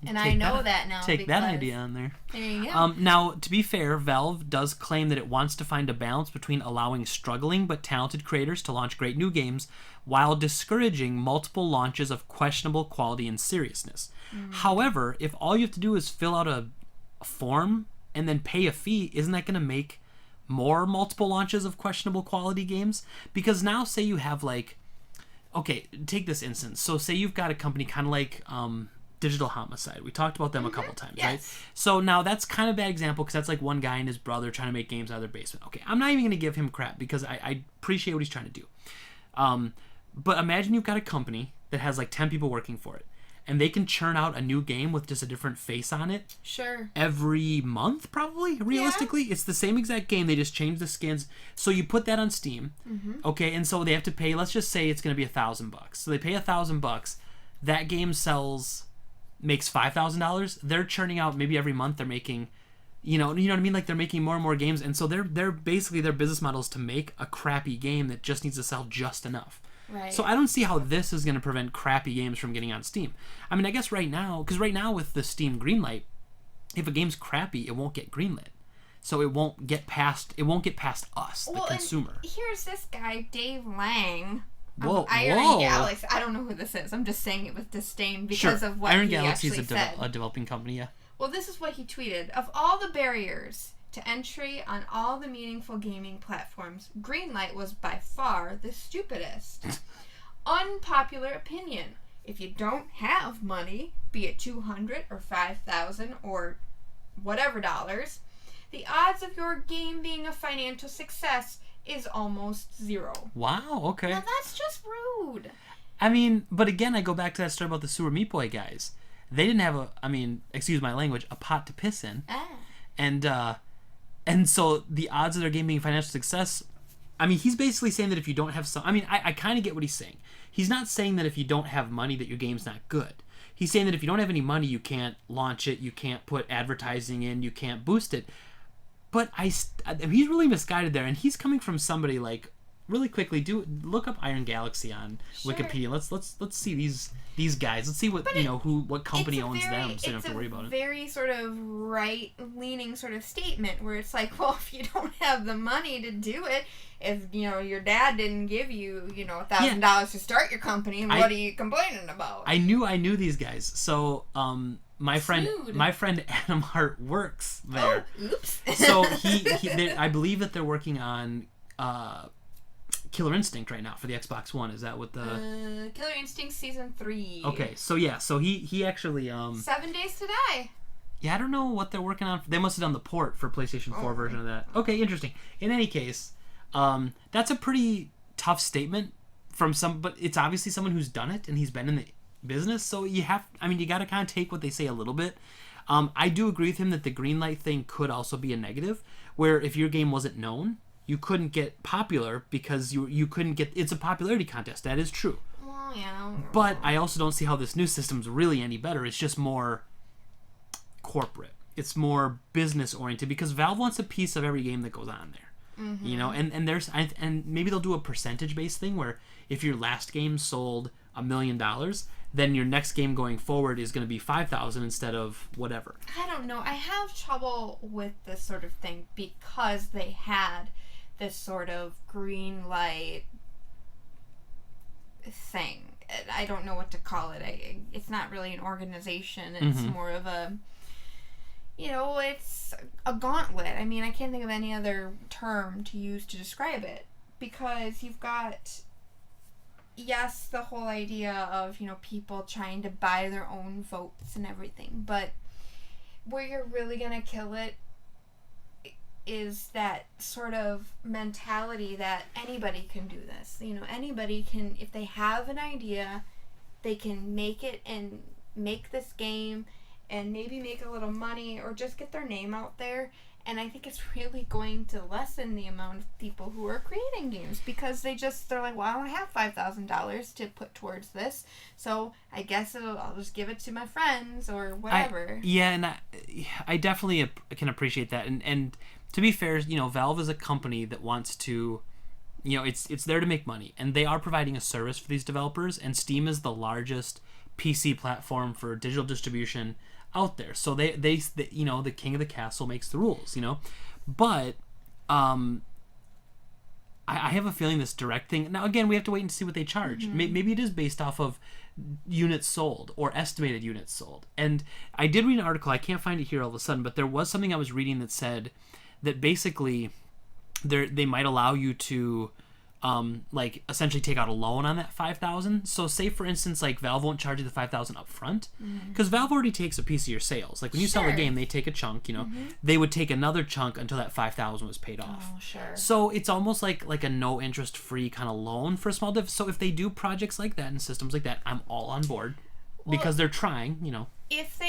And I know that now. Take that idea on there. There you go. Now, to be fair, Valve does claim that it wants to find a balance between allowing struggling but talented creators to launch great new games while discouraging multiple launches of questionable quality and seriousness. However, if all you have to do is fill out a form and then pay a fee, isn't that going to make more multiple launches of questionable quality games? Because now, say you have okay, take this instance. So say you've got a company kind of like Digital Homicide. We talked about them a couple times, right? So now that's kind of a bad example, because that's like one guy and his brother trying to make games out of their basement. Okay, I'm not even going to give him crap because I appreciate what he's trying to do. But imagine you've got a company that has 10 people working for it, and they can churn out a new game with just a different face on it. Sure. Every month, probably, realistically. Yeah. It's the same exact game. They just change the skins. So you put that on Steam, okay, and so they have to pay, let's just say it's going to be $1,000. So they pay $1,000. That game makes $5,000. They're churning out maybe every month. They're making, you know what I mean? They're making more and more games, and so they're basically, their business model is to make a crappy game that just needs to sell just enough. Right. So I don't see how this is going to prevent crappy games from getting on Steam. I mean, I guess right now with the Steam Greenlight, if a game's crappy, it won't get greenlit. So it won't get past us, the consumer. Here's this guy, Dave Lang. Whoa, Iron Galaxy. I don't know who this is. I'm just saying it with disdain because of what Iron he Galaxy actually said. a developing company, yeah. Well, this is what he tweeted. Of all the barriers to entry on all the meaningful gaming platforms, Greenlight was by far the stupidest. Unpopular opinion. If you don't have money, be it $200 or $5,000 or whatever dollars, the odds of your game being a financial success is almost 0. Wow, okay. Now that's just rude. I mean, but again, I go back to that story about the Sewer Meat Boy guys. They didn't have excuse my language, a pot to piss in. And so the odds of their game being a financial success, I mean, he's basically saying that if you don't have some... I mean, I kind of get what he's saying. He's not saying that if you don't have money that your game's not good. He's saying that if you don't have any money, you can't launch it, you can't put advertising in, you can't boost it. But he's really misguided there, and he's coming from somebody like... Really quickly, look up Iron Galaxy on Wikipedia. Let's see these guys. Let's see what what company owns them, so you don't have to worry about it. It's a very sort of right-leaning sort of statement where it's like, well, if you don't have the money to do it, if your dad didn't give you $1,000 to start your company, what are you complaining about? I knew these guys. So my friend Adam Hart works there. Oh, oops. So I believe that they're working on Killer Instinct right now for the Xbox One. Is that what the Killer Instinct Season 3? Okay, so yeah, so he actually 7 Days to Die. Yeah, I don't know what they're working on. They must have done the port for PlayStation 4 version of that. Okay, interesting. In any case, that's a pretty tough statement from but it's obviously someone who's done it and he's been in the business, so you got to kind of take what they say a little bit. I do agree with him that the green light thing could also be a negative, where if your game wasn't known, you couldn't get popular because you couldn't get... It's a popularity contest. That is true. Well, yeah. But I also don't see how this new system's really any better. It's just more corporate. It's more business-oriented because Valve wants a piece of every game that goes on there. Mm-hmm. And maybe they'll do a percentage-based thing where if your last game sold $1 million, then your next game going forward is going to be 5,000 instead of whatever. I don't know. I have trouble with this sort of thing because they had this sort of green light thing. I don't know what to call it. It's not really an organization. It's more of a, it's a gauntlet. I mean, I can't think of any other term to use to describe it because you've got, yes, the whole idea of, people trying to buy their own votes and everything, but where you're really going to kill it is that sort of mentality that anybody can do this. Anybody can, if they have an idea, they can make it and make this game and maybe make a little money or just get their name out there. And I think it's really going to lessen the amount of people who are creating games because they're like, well, I don't have $5,000 to put towards this, so I guess I'll just give it to my friends or whatever. I definitely can appreciate that. And to be fair, Valve is a company that wants to, it's there to make money, and they are providing a service for these developers. And Steam is the largest PC platform for digital distribution out there, so they the king of the castle makes the rules, but I have a feeling this direct thing, now again we have to wait and see what they charge. Maybe it is based off of units sold or estimated units sold. And I did read an article, I can't find it here all of a sudden, but there was something I was reading that said that basically they might allow you to essentially take out a loan on that 5,000. So say for instance, like Valve won't charge you the 5,000 up front because Valve already takes a piece of your sales. Like when you sell a game, they take a chunk. They would take another chunk until that 5,000 was paid off. Oh, sure. So it's almost like a no interest free kind of loan for a small dev. So if they do projects like that and systems like that, I'm all on board because they're trying. If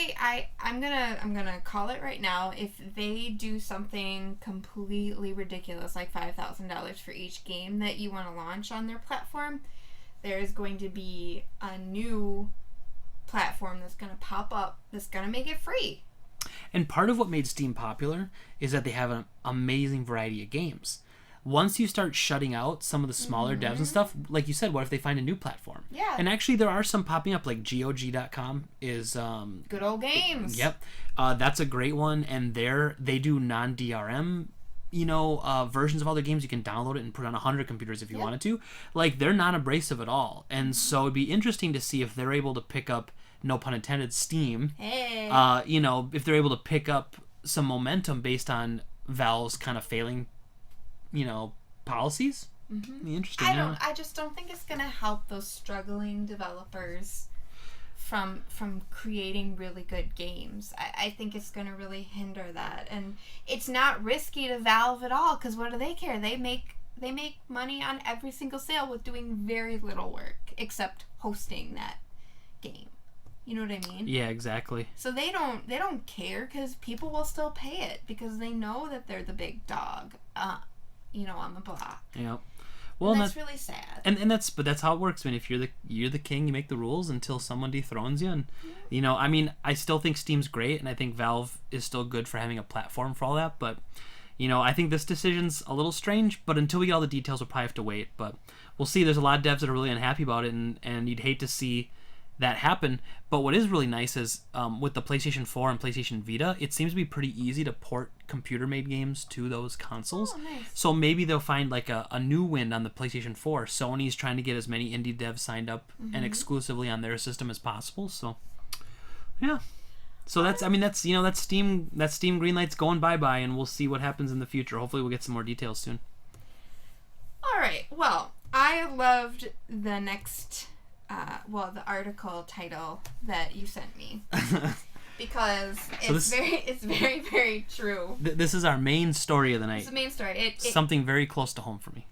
I'm gonna call it right now. If they do something completely ridiculous, like $5,000 for each game that you want to launch on their platform, there is going to be a new platform that's gonna pop up that's gonna make it free. And part of what made Steam popular is that they have an amazing variety of games. Once you start shutting out some of the smaller devs and stuff, like you said, what if they find a new platform? Yeah. And actually there are some popping up, like GOG.com is... Good old games. Yep. That's a great one, and they do non-DRM, versions of all their games. You can download it and put it on 100 computers if you wanted to. Like, they're not abrasive at all. And so it'd be interesting to see if they're able to pick up, no pun intended, Steam. Hey. If they're able to pick up some momentum based on Valve's kind of failing policies. Interesting. I just don't think it's gonna help those struggling developers. from creating really good games. I think it's going to really hinder that. And it's not risky to Valve at all, because what do they care? They make money on every single sale with doing very little work, except hosting that game. You know what I mean? Yeah, exactly. So they don't care, because people will still pay it, because they know that they're the big dog, on the block. Yeah. Well, and that's really sad. And that's how it works. I mean, if you're the king, you make the rules until someone dethrones you. And I still think Steam's great, and I think Valve is still good for having a platform for all that. But I think this decision's a little strange. But until we get all the details, we'll probably have to wait. But we'll see. There's a lot of devs that are really unhappy about it, and you'd hate to see that happen. But what is really nice is with the PlayStation 4 and PlayStation Vita, it seems to be pretty easy to port computer-made games to those consoles. Oh, nice. So maybe they'll find like a new wind on the PlayStation 4. Sony's trying to get as many indie devs signed up and exclusively on their system as possible. So yeah. So that's Steam greenlight's going bye-bye, and we'll see what happens in the future. Hopefully we'll get some more details soon. All right. Well, I loved the next the article title that you sent me, because it's very, very true. This is our main story of the night. It's the main story. It something very close to home for me.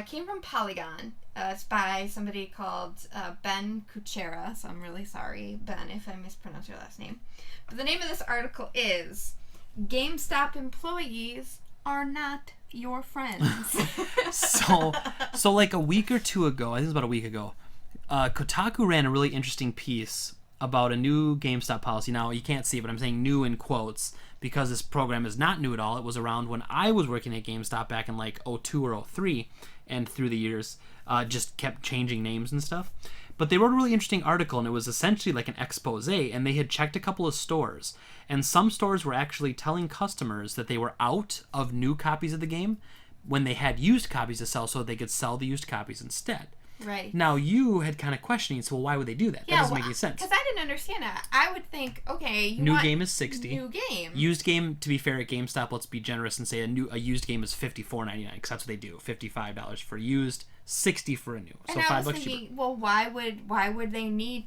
Came from Polygon. It's by somebody called Ben Kuchera, so I'm really sorry, Ben, if I mispronounced your last name. But the name of this article is GameStop Employees Are Not Your Friends. So like a week or two ago, I think it was about a week ago, Kotaku ran a really interesting piece about a new GameStop policy. Now, you can't see it, but I'm saying new in quotes because this program is not new at all. It was around when I was working at GameStop back in like 02 or 03, and through the years just kept changing names and stuff. But they wrote a really interesting article, and it was essentially like an expose, and they had checked a couple of stores, and some stores were actually telling customers that they were out of new copies of the game when they had used copies to sell, so they could sell the used copies instead. Right. Now, you had kind of questioning, so why would they do that? That doesn't make any sense. Because I didn't understand that. I would think, okay, new game is $60. New game. Used game, to be fair, at GameStop, let's be generous and say a used game is $54.99, because that's what they do. $55 for used, $60 for a new. So and I was $5 thinking, cheaper. well, why would they need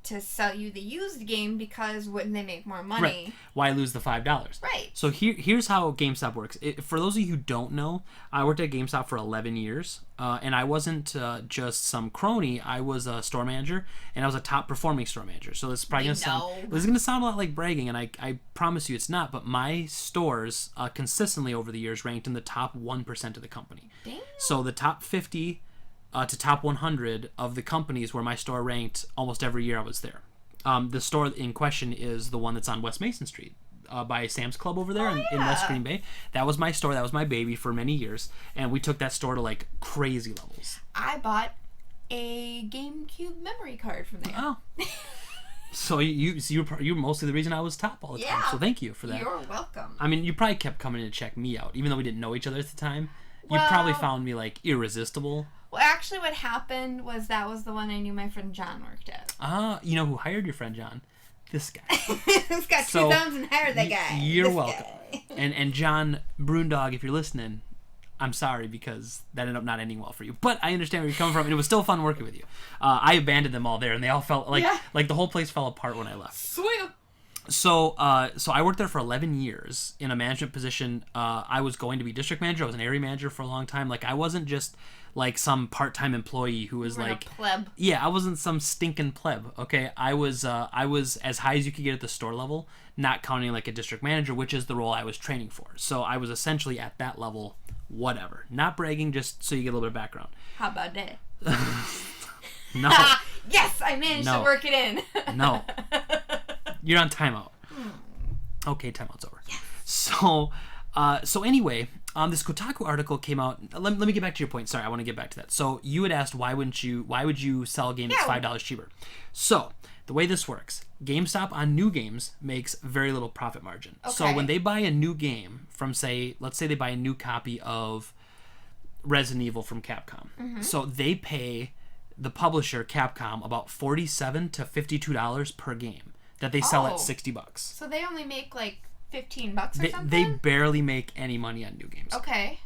to sell you the used game, because wouldn't they make more money? Right. Why lose the $5? Right. So here's how GameStop works. For those of you who don't know, I worked at GameStop for 11 years, and I wasn't just some crony. I was a store manager, and I was a top performing store manager. So this is probably going to sound a lot like bragging, and I promise you it's not, but my stores consistently over the years ranked in the top 1% of the company. Damn. So the top 50 to top 100 of the companies where my store ranked almost every year I was there. The store in question is the one that's on West Mason Street by Sam's Club over there in West Green Bay. That was my store. That was my baby for many years. And we took that store to like crazy levels. I bought a GameCube memory card from there. Oh. So you're mostly the reason I was top all the time. So thank you for that. You're welcome. I mean, you probably kept coming to check me out. Even though we didn't know each other at the time. You probably found me like irresistible. Well, actually, what happened was that was the one I knew my friend John worked at. You know who hired your friend John? This guy. Who's got two thumbs and hired that guy. You're welcome. And John Brundog, if you're listening, I'm sorry because that ended up not ending well for you. But I understand where you're coming from, and it was still fun working with you. I abandoned them all there, and they all felt like the whole place fell apart when I left. Sweet. So I worked there for 11 years in a management position. I was going to be district manager. I was an area manager for a long time. Like, I wasn't just like some part-time employee who was like a pleb. Yeah, I wasn't some stinking pleb. Okay, I was as high as you could get at the store level, not counting like a district manager, which is the role I was training for. So I was essentially at that level. Whatever. Not bragging, just so you get a little bit of background. How about that? No. Yes, I managed to work it in. No. You're on timeout. Okay, timeout's over. Yes. So anyway, this Kotaku article came out. Let me get back to your point. Sorry, I want to get back to that. So you had asked why would you sell a game that's $5 cheaper? So the way this works, GameStop on new games makes very little profit margin. Okay. So when they buy a new game from let's say they buy a new copy of Resident Evil from Capcom. Mm-hmm. So they pay the publisher Capcom about $47 to $52 per game that they sell at $60. So they only make like $15 or something? They barely make any money on new games. Okay.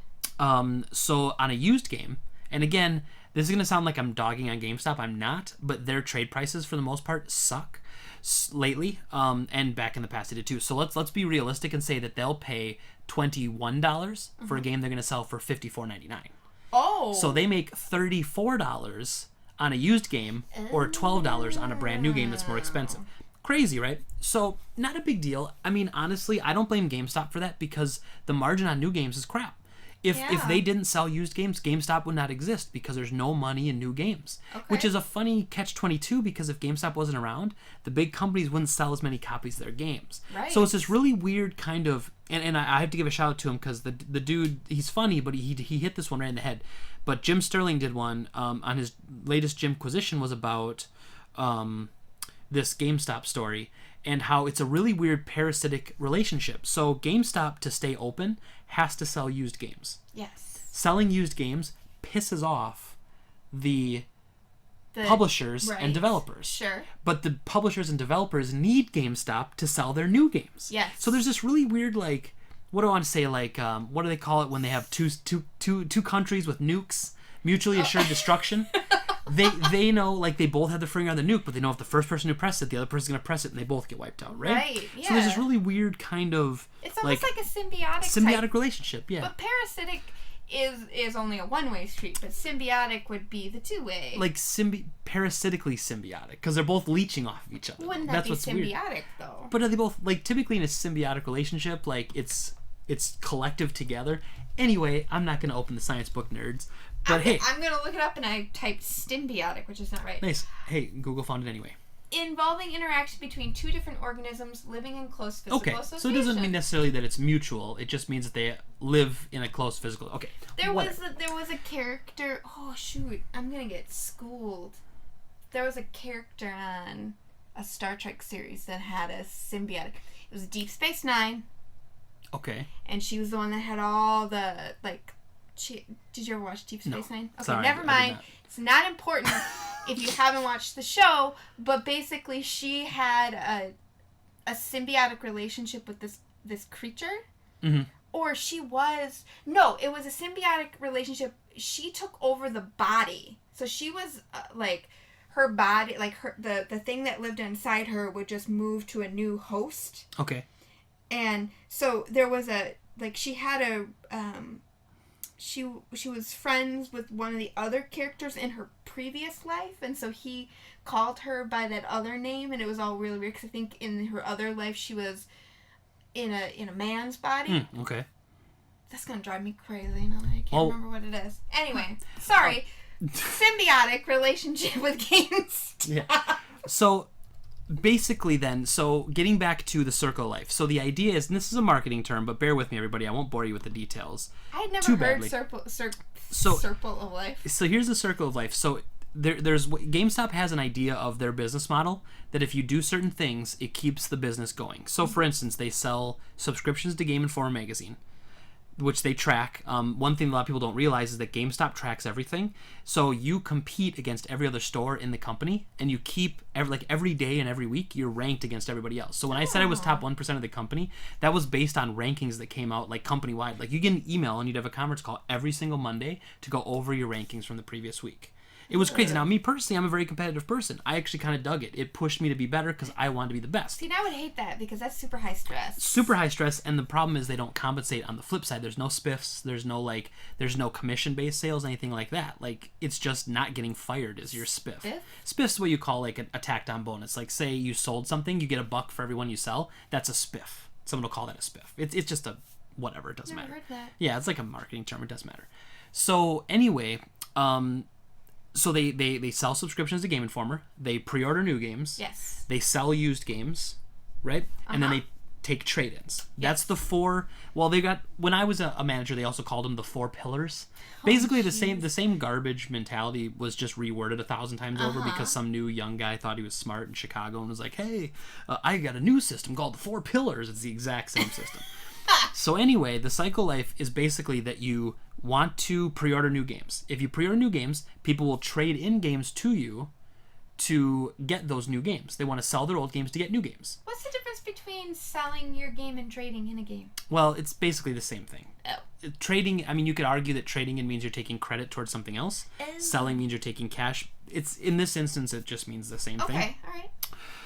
So on a used game, And again, this is going to sound like I'm dogging on GameStop. I'm not, but their trade prices for the most part suck lately, and back in the past they did too. So let's be realistic and say that they'll pay $21 for a game they're going to sell for $54.99. Oh. So they make $34 on a used game or $12 on a brand new game that's more expensive. Crazy, right? So not a big deal. I mean, honestly, I don't blame GameStop for that because the margin on new games is crap. If they didn't sell used games, GameStop would not exist because there's no money in new games. Okay. Which is a funny catch-22 because if GameStop wasn't around, the big companies wouldn't sell as many copies of their games. Right. So it's this really weird kind of... And I have to give a shout out to him because the dude, he's funny, but he hit this one right in the head. But Jim Sterling did one on his latest Jimquisition was about this GameStop story and how it's a really weird parasitic relationship. So GameStop, to stay open, has to sell used games. Yes. Selling used games pisses off the publishers and developers. Sure. But the publishers and developers need GameStop to sell their new games. Yes. So there's this really weird, like, what do I want to say, like, what do they call it when they have two countries with nukes? Mutually assured destruction. They know, like, they both have their finger on the nuke, but they know if the first person who pressed it, the other person's going to press it, and they both get wiped out, right? Right, yeah. So there's this really weird kind of... It's almost like a symbiotic relationship, yeah. But parasitic is only a one-way street, but symbiotic would be the two-way. Like, parasitically symbiotic, because they're both leeching off of each other. Wouldn't That's that be what's symbiotic, weird. though? But are they both, like, typically in a symbiotic relationship, like, it's collective together. Anyway, I'm not going to open the science book, nerds. But I'm going to look it up, and I typed symbiotic, which is not right. Nice. Hey, Google found it anyway. Involving interaction between two different organisms living in close physical association. So it doesn't mean necessarily that it's mutual. It just means that they live in a close physical... Okay. There was a character... Oh, shoot. I'm going to get schooled. There was a character on a Star Trek series that had a symbiotic... It was Deep Space Nine. Okay. And she was the one that had all the, like... Did you ever watch Deep Space Nine? Okay, sorry, never mind. It's not important if you haven't watched the show, but basically she had a symbiotic relationship with this creature. Mm-hmm. Or she was... No, it was a symbiotic relationship. She took over the body. So she was, like, her body... Like, the thing that lived inside her would just move to a new host. Okay. And so there was a... Like, she had a... She was friends with one of the other characters in her previous life, and so he called her by that other name, and it was all really weird because I think in her other life she was in a man's body. Okay. That's gonna drive me crazy now that I can't remember what it is. Anyway, sorry. Symbiotic relationship with games. Yeah. So basically then, so getting back to the circle of life. So the idea is, and this is a marketing term, but bear with me, everybody. I won't bore you with the details. I had never heard circle of life. So here's the circle of life. So there's GameStop has an idea of their business model that if you do certain things, it keeps the business going. So for instance, they sell subscriptions to Game Informer magazine, which they track. One thing a lot of people don't realize is that GameStop tracks everything. So you compete against every other store in the company, and you keep every day and every week you're ranked against everybody else. So when I said I was top 1% of the company, that was based on rankings that came out like company wide. Like you get an email and you'd have a conference call every single Monday to go over your rankings from the previous week. It was crazy. Now, me personally, I'm a very competitive person. I actually kind of dug it. It pushed me to be better because I wanted to be the best. See, I would hate that because that's super high stress. Super high stress, and the problem is they don't compensate on the flip side. There's no spiffs. There's no commission-based sales, anything like that. Like, it's just not getting fired is your spiff. Spiff's what you call, like, a tacked-on bonus. Like, say you sold something, you get $1 for every one you sell. That's a spiff. Someone will call that a spiff. It's just a whatever. It doesn't matter. Heard that. Yeah, it's like a marketing term. It doesn't matter. So, anyway... So they sell subscriptions to Game Informer. They pre-order new games. Yes. They sell used games, right? And then they take trade-ins. That's the four. Well, they got. When I was a manager, they also called them the 4 pillars. Basically, the same garbage mentality was just reworded 1,000 times over because some new young guy thought he was smart in Chicago and was like, "Hey, I got a new system called the 4 pillars." It's the exact same system. So anyway, the cycle life is basically that you want to pre-order new games. If you pre-order new games, people will trade in games to you to get those new games. They want to sell their old games to get new games. What's the difference between between selling your game and trading in a game? Well, it's basically the same thing. Oh. Trading, I mean, you could argue that trading in means you're taking credit towards something else. Oh. Selling means you're taking cash. It's in this instance, it just means the same thing. Okay, all right.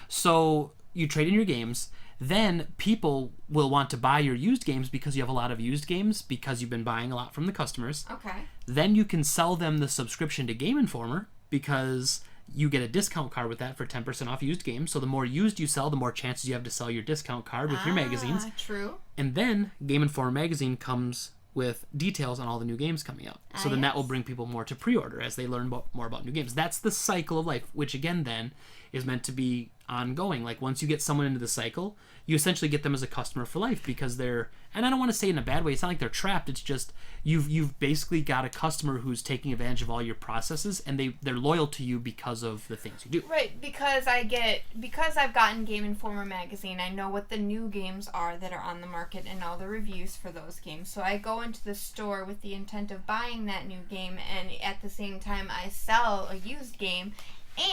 So you trade in your games. Then people will want to buy your used games because you have a lot of used games because you've been buying a lot from the customers. Okay. Then you can sell them the subscription to Game Informer because you get a discount card with that for 10% off used games. So the more used you sell, the more chances you have to sell your discount card with your magazines. True. And then Game Informer magazine comes with details on all the new games coming out. So then that will bring people more to pre-order as they learn more about new games. That's the cycle of life, which again then is meant to be ongoing. Like once you get someone into the cycle, you essentially get them as a customer for life because they're, and I don't want to say in a bad way, it's not like they're trapped, it's just you've basically got a customer who's taking advantage of all your processes and they're loyal to you because of the things you do. Right, because I've gotten Game Informer magazine, I know what the new games are that are on the market and all the reviews for those games. So I go into the store with the intent of buying that new game, and at the same time I sell a used game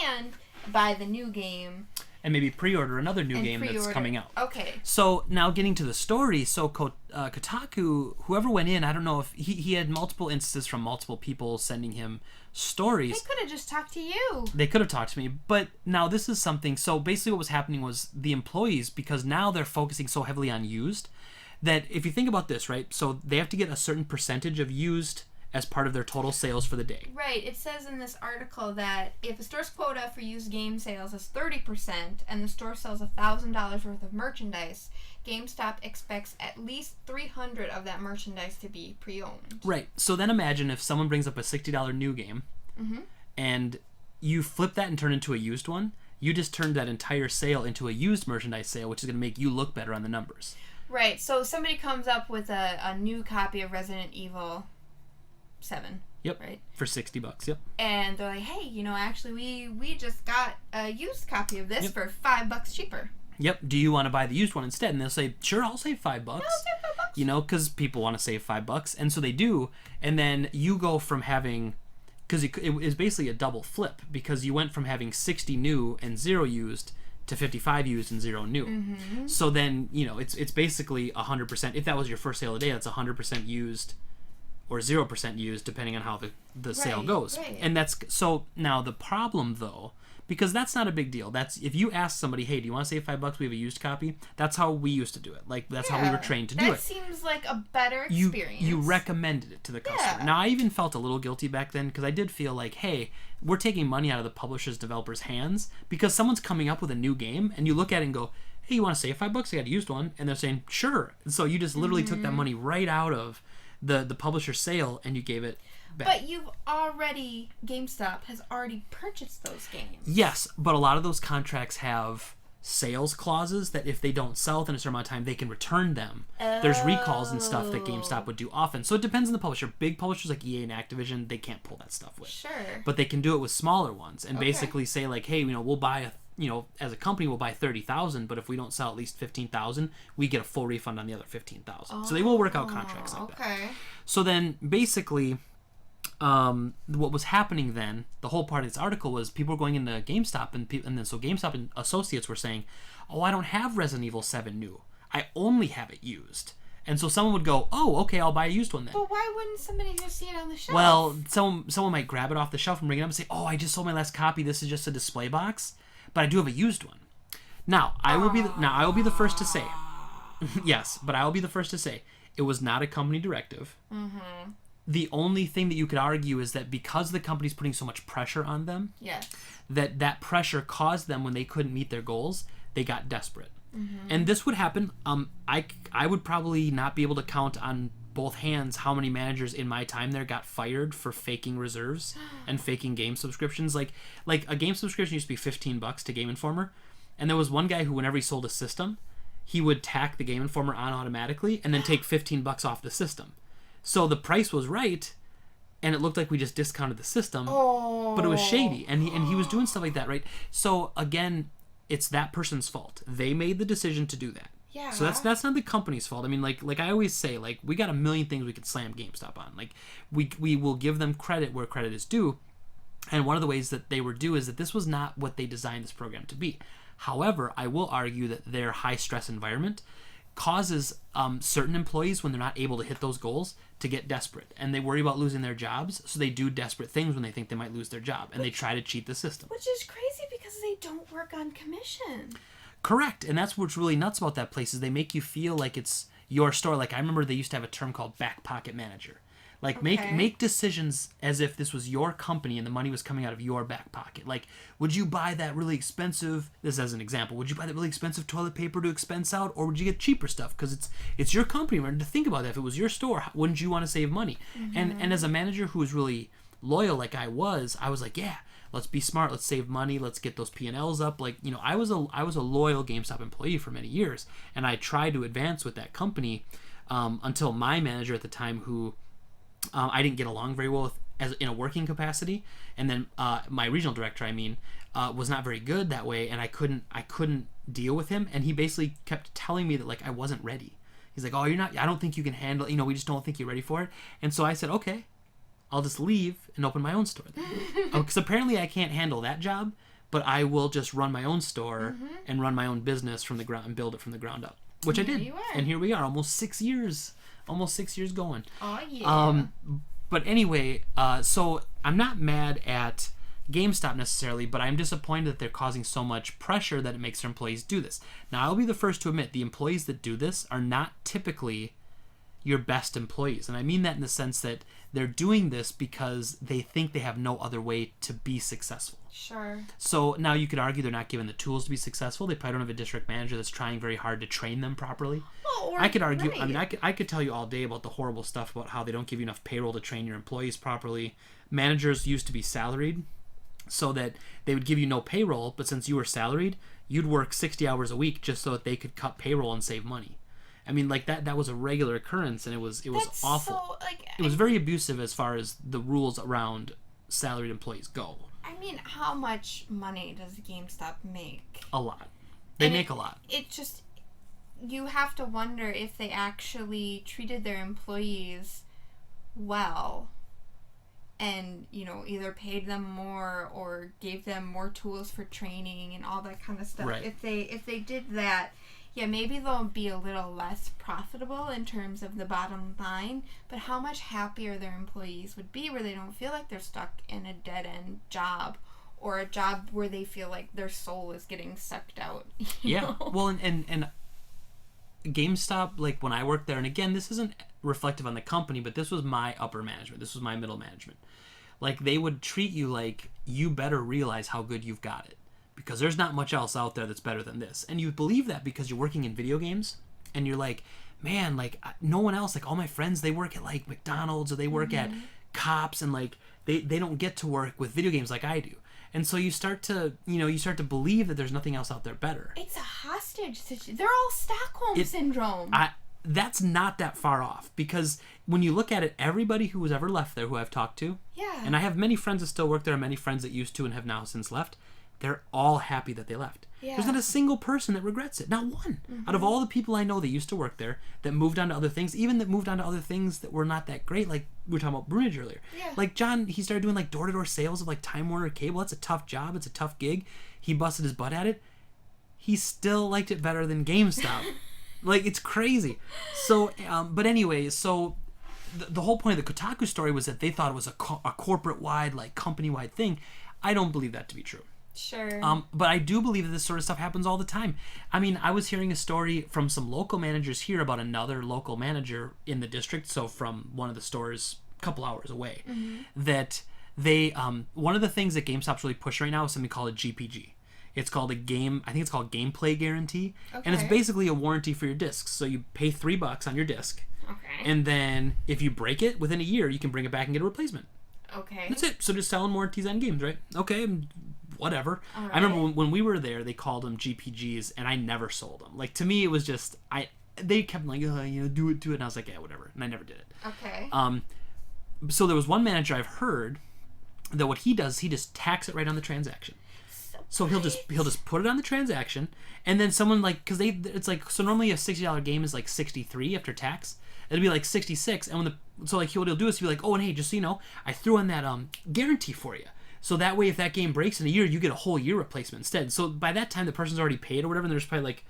and buy the new game. And maybe pre-order another new game that's coming out. Okay. So now getting to the story, so Kotaku, whoever went in, I don't know if he had multiple instances from multiple people sending him stories. They could have just talked to you. They could have talked to me, but now this is something, so basically what was happening was the employees, because now they're focusing so heavily on used, that if you think about this, right, so they have to get a certain percentage of used as part of their total sales for the day. Right. It says in this article that if a store's quota for used game sales is 30% and the store sells $1,000 worth of merchandise, GameStop expects at least 300 of that merchandise to be pre-owned. Right. So then imagine if someone brings up a $60 new game and you flip that and turn it into a used one, you just turned that entire sale into a used merchandise sale, which is going to make you look better on the numbers. Right. So somebody comes up with a new copy of Resident Evil 7. Yep. Right. For $60. Yep. And they're like, hey, actually we just got a used copy of this for $5 cheaper. Yep. Do you want to buy the used one instead? And they'll say, sure, I'll save $5. Yeah, I'll save $5. Because people want to save $5, and so they do. And then you go from having, because it is basically a double flip, because you went from having 60 new and 0 used to 55 used and 0 new. So then it's basically 100%. If that was your first sale of the day, that's 100% used. Or 0% used, depending on how the sale goes. Right. And that's so now the problem though, because that's not a big deal. That's if you ask somebody, hey, do you want to save $5? We have a used copy. That's how we used to do it. Like that's how we were trained to do it. That seems like a better experience. You recommended it to the customer. Yeah. Now I even felt a little guilty back then because I did feel like, hey, we're taking money out of the publisher's developers' hands because someone's coming up with a new game and you look at it and go, hey, you want to save $5? I got a used one, and they're saying sure. And so you just literally took that money right out of the publisher's sale and you gave it back. But GameStop has already purchased those games. Yes, but a lot of those contracts have sales clauses that if they don't sell within a certain amount of time, they can return them. There's recalls and stuff that GameStop would do often. So it depends on the publisher. Big publishers like EA and Activision, they can't pull that stuff with. Sure. But they can do it with smaller ones and basically say like, hey, we'll buy as a company, we'll buy 30,000, but if we don't sell at least 15,000, we get a full refund on the other 15,000. So they will work out contracts like that. Okay. So then, basically, what was happening then, the whole part of this article was people were going into GameStop, and then so GameStop and associates were saying, oh, I don't have Resident Evil 7 new. I only have it used. And so someone would go, oh, okay, I'll buy a used one then. But why wouldn't somebody just see it on the shelf? Well, someone might grab it off the shelf and bring it up and say, oh, I just sold my last copy. This is just a display box. But I do have a used one. Now, I will be the first to say, yes, but I will be the first to say, it was not a company directive. The only thing that you could argue is that because the company's putting so much pressure on them, that pressure caused them when they couldn't meet their goals, they got desperate. And this would happen. I would probably not be able to count on both hands how many managers in my time there got fired for faking reserves and faking game subscriptions. Like a game subscription used to be $15 to Game Informer, and there was one guy who, whenever he sold a system, he would tack the Game Informer on automatically and then take $15 off the system. So the price was right, and it looked like we just discounted the system, but it was shady, and he was doing stuff like that, right? So again, it's that person's fault. They made the decision to do that. Yeah. So that's not the company's fault. I mean, like I always say, like, we got a million things we could slam GameStop on. Like, we will give them credit where credit is due. And one of the ways that they were due is that this was not what they designed this program to be. However, I will argue that their high stress environment causes certain employees, when they're not able to hit those goals, to get desperate, and they worry about losing their jobs, so they do desperate things when they think they might lose their job, and they try to cheat the system. Which is crazy because they don't work on commission. Correct, and that's what's really nuts about that place is they make you feel like it's your store. Like, I remember they used to have a term called back pocket manager. Like, make decisions as if this was your company and the money was coming out of your back pocket. Like, would you buy that really expensive, this as an example, would you buy that really expensive toilet paper to expense out, or would you get cheaper stuff? Because it's your company. Remember to think about that. If it was your store, wouldn't you want to save money? And as a manager who was really loyal like I was like, yeah, let's be smart, let's save money, let's get those P&Ls up. Like, you know, I was a loyal GameStop employee for many years, and I tried to advance with that company until my manager at the time, who I didn't get along very well with as in a working capacity, and then my regional director, was not very good that way, and I couldn't deal with him, and he basically kept telling me that, like, I wasn't ready. He's like, oh, you're not, I don't think you can handle, we just don't think you're ready for it. And so I said, okay, I'll just leave and open my own store then. Because apparently I can't handle that job, but I will just run my own store and run my own business from the ground and build it from the ground up, which I did. And here we are, almost 6 years going. Oh yeah. But anyway, so I'm not mad at GameStop necessarily, but I'm disappointed that they're causing so much pressure that it makes their employees do this. Now, I'll be the first to admit the employees that do this are not typically your best employees. And I mean that in the sense that they're doing this because they think they have no other way to be successful. Sure. So now you could argue they're not given the tools to be successful. They probably don't have a district manager that's trying very hard to train them properly. Well, I could argue, right. I could tell you all day about the horrible stuff about how they don't give you enough payroll to train your employees properly. Managers used to be salaried so that they would give you no payroll, but since you were salaried, you'd work 60 hours a week just so that they could cut payroll and save money. I mean, like, that was a regular occurrence, and it was That's awful. So, it was very abusive as far as the rules around salaried employees go. I mean, how much money does GameStop make? A lot. They make a lot. It just, you have to wonder if they actually treated their employees well and, either paid them more or gave them more tools for training and all that kind of stuff. Right. If they did that, yeah, maybe they'll be a little less profitable in terms of the bottom line, but how much happier their employees would be where they don't feel like they're stuck in a dead-end job or a job where they feel like their soul is getting sucked out. You know? Well, and GameStop, like, when I worked there, and again, this isn't reflective on the company, but this was my upper management. This was my middle management. Like, they would treat you like you better realize how good you've got it, because there's not much else out there that's better than this. And you believe that because you're working in video games, and you're like, man, like, no one else, like, all my friends, they work at, like, McDonald's, or they work at Cops, and, like, they don't get to work with video games like I do. And so you start to believe that there's nothing else out there better. It's a hostage situation. They're all Stockholm Syndrome. That's not that far off, because when you look at it, everybody who has ever left there who I've talked to, and I have many friends that still work there, and many friends that used to and have now since left, they're all happy that they left. Yeah. There's not a single person that regrets it. Not one. Out of all the people I know that used to work there, that moved on to other things, even that moved on to other things that were not that great, like we were talking about Brunage earlier. Yeah. Like John, he started doing like door-to-door sales of like Time Warner Cable. That's a tough job. It's a tough gig. He busted his butt at it. He still liked it better than GameStop. Like, it's crazy. So, but anyway, so the whole point of the Kotaku story was that they thought it was a corporate-wide, like company-wide thing. I don't believe that to be true. Sure. But I do believe that this sort of stuff happens all the time. I mean, I was hearing a story from some local managers here about another local manager in the district, so from one of the stores a couple hours away, that they, one of the things that GameStop's really pushing right now is something called a GPG. It's called I think it's called Gameplay Guarantee. Okay. And it's basically a warranty for your discs. So you pay $3 on your disc. Okay. And then if you break it, within a year, you can bring it back and get a replacement. Okay. That's it. So just selling warranties on games, right? Okay, whatever. Right. I remember when we were there, they called them GPGs, and I never sold them. Like, to me, it was just, they kept like, do it. And I was like, yeah, whatever. And I never did it. Okay. So there was one manager I've heard that what he does, he just tacks it right on the transaction. So he'll just put it on the transaction, and then someone, like, because it's like, so normally a $60 game is like $63 after tax. It'll be like $66, and so like what he'll do is he'll be like, oh, and hey, just so you know, I threw in that guarantee for you. So that way, if that game breaks in a year, you get a whole year replacement instead. So by that time, the person's already paid or whatever, and they're just probably like,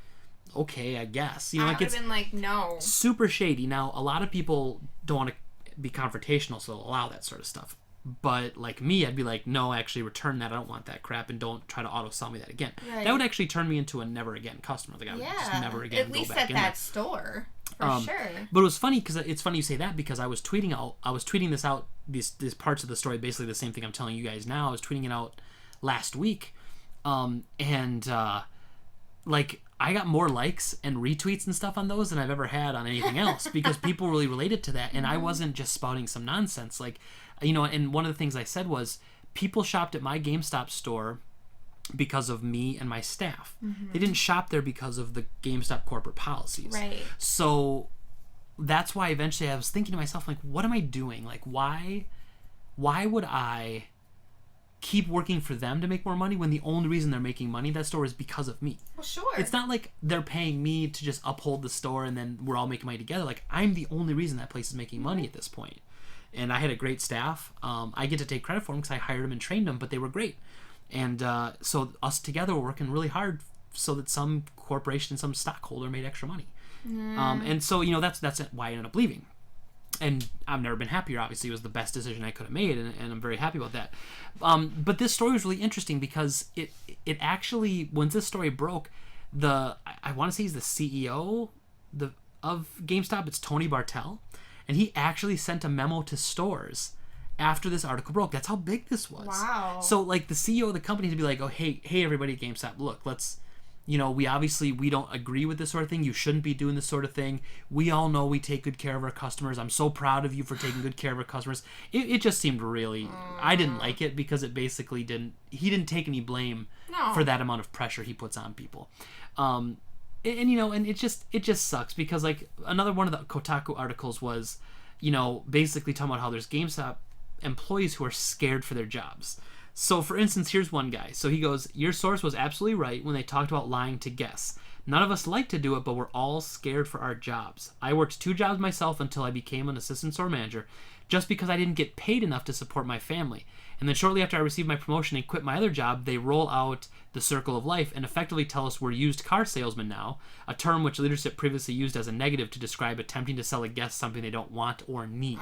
okay, I guess. I would have been like, no. Super shady. Now, a lot of people don't want to be confrontational, so they'll allow that sort of stuff. But like me, I'd be like, no, actually return that. I don't want that crap, and don't try to auto sell me that again. Right. That would actually turn me into a never again customer. Like I would just never again at go least back at in that there. store. For sure. But it was funny because it's funny you say that because I was tweeting this out, these parts of the story, basically the same thing I'm telling you guys now. I was tweeting it out last week, like I got more likes and retweets and stuff on those than I've ever had on anything else because people really related to that, and I wasn't just spouting some nonsense. Like, you know, and one of the things I said was people shopped at my GameStop store because of me and my staff. They didn't shop there because of the GameStop corporate policies. Right. So that's why eventually I was thinking to myself, like, what am I doing? Like, why would I keep working for them to make more money when the only reason they're making money at that store is because of me? Well, sure. It's not like they're paying me to just uphold the store and then we're all making money together. Like, I'm the only reason that place is making money at this point. And I had a great staff. I get to take credit for them because I hired them and trained them, but they were great. And so us together were working really hard so that some corporation, some stockholder made extra money. And so, you know, that's why I ended up leaving. And I've never been happier. Obviously, it was the best decision I could have made, and I'm very happy about that. But this story was really interesting because it actually, once this story broke, I want to say he's the CEO of GameStop. It's Tony Bartel, and he actually sent a memo to stores after this article broke. That's how big this was. Wow. So like the CEO of the company to be like, oh hey everybody at GameStop, look, let's, you know, we don't agree with this sort of thing. You shouldn't be doing this sort of thing. We all know we take good care of our customers. I'm so proud of you for taking good care of our customers. It just seemed really, I didn't like it because it basically he didn't take any blame for that amount of pressure he puts on people. And you know, and it just sucks because like another one of the Kotaku articles was, you know, basically talking about how there's GameStop employees who are scared for their jobs. So for instance, here's one guy. So he goes, your source was absolutely right when they talked about lying to guests. None of us like to do it, but we're all scared for our jobs. I worked 2 jobs myself until I became an assistant store manager just because I didn't get paid enough to support my family. And then shortly after I received my promotion and quit my other job, they roll out the circle of life and effectively tell us we're used car salesmen now, a term which leadership previously used as a negative to describe attempting to sell a guest something they don't want or need.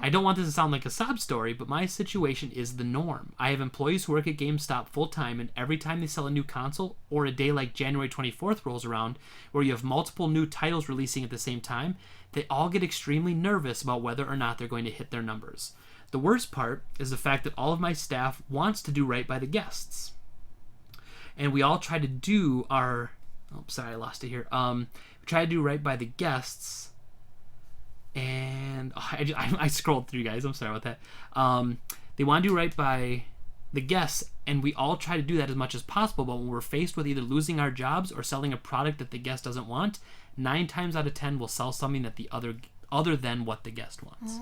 I don't want this to sound like a sob story, but my situation is the norm. I have employees who work at GameStop full-time, and every time they sell a new console, or a day like January 24th rolls around, where you have multiple new titles releasing at the same time, they all get extremely nervous about whether or not they're going to hit their numbers. The worst part is the fact that all of my staff wants to do right by the guests. And we all try to do our... Oh, sorry, I lost it here. We try to do right by the guests... And I scrolled through, guys. I'm sorry about that. They want to do right by the guests, and we all try to do that as much as possible. But when we're faced with either losing our jobs or selling a product that the guest doesn't want, 9 times out of 10 we'll sell something that the other than what the guest wants.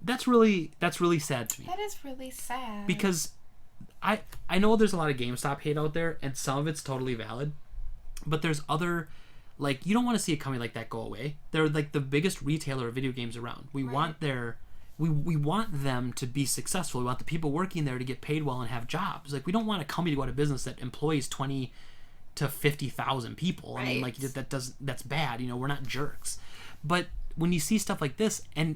That's really sad to me. That is really sad. Because I know there's a lot of GameStop hate out there, and some of it's totally valid, but there's other. Like, you don't want to see a company like that go away. They're like the biggest retailer of video games around. We want we want them to be successful. We want the people working there to get paid well and have jobs. Like, we don't want a company to go out of business that employs 20 to 50,000 people. Right. I mean, like, that's bad. You know, we're not jerks. But when you see stuff like this, and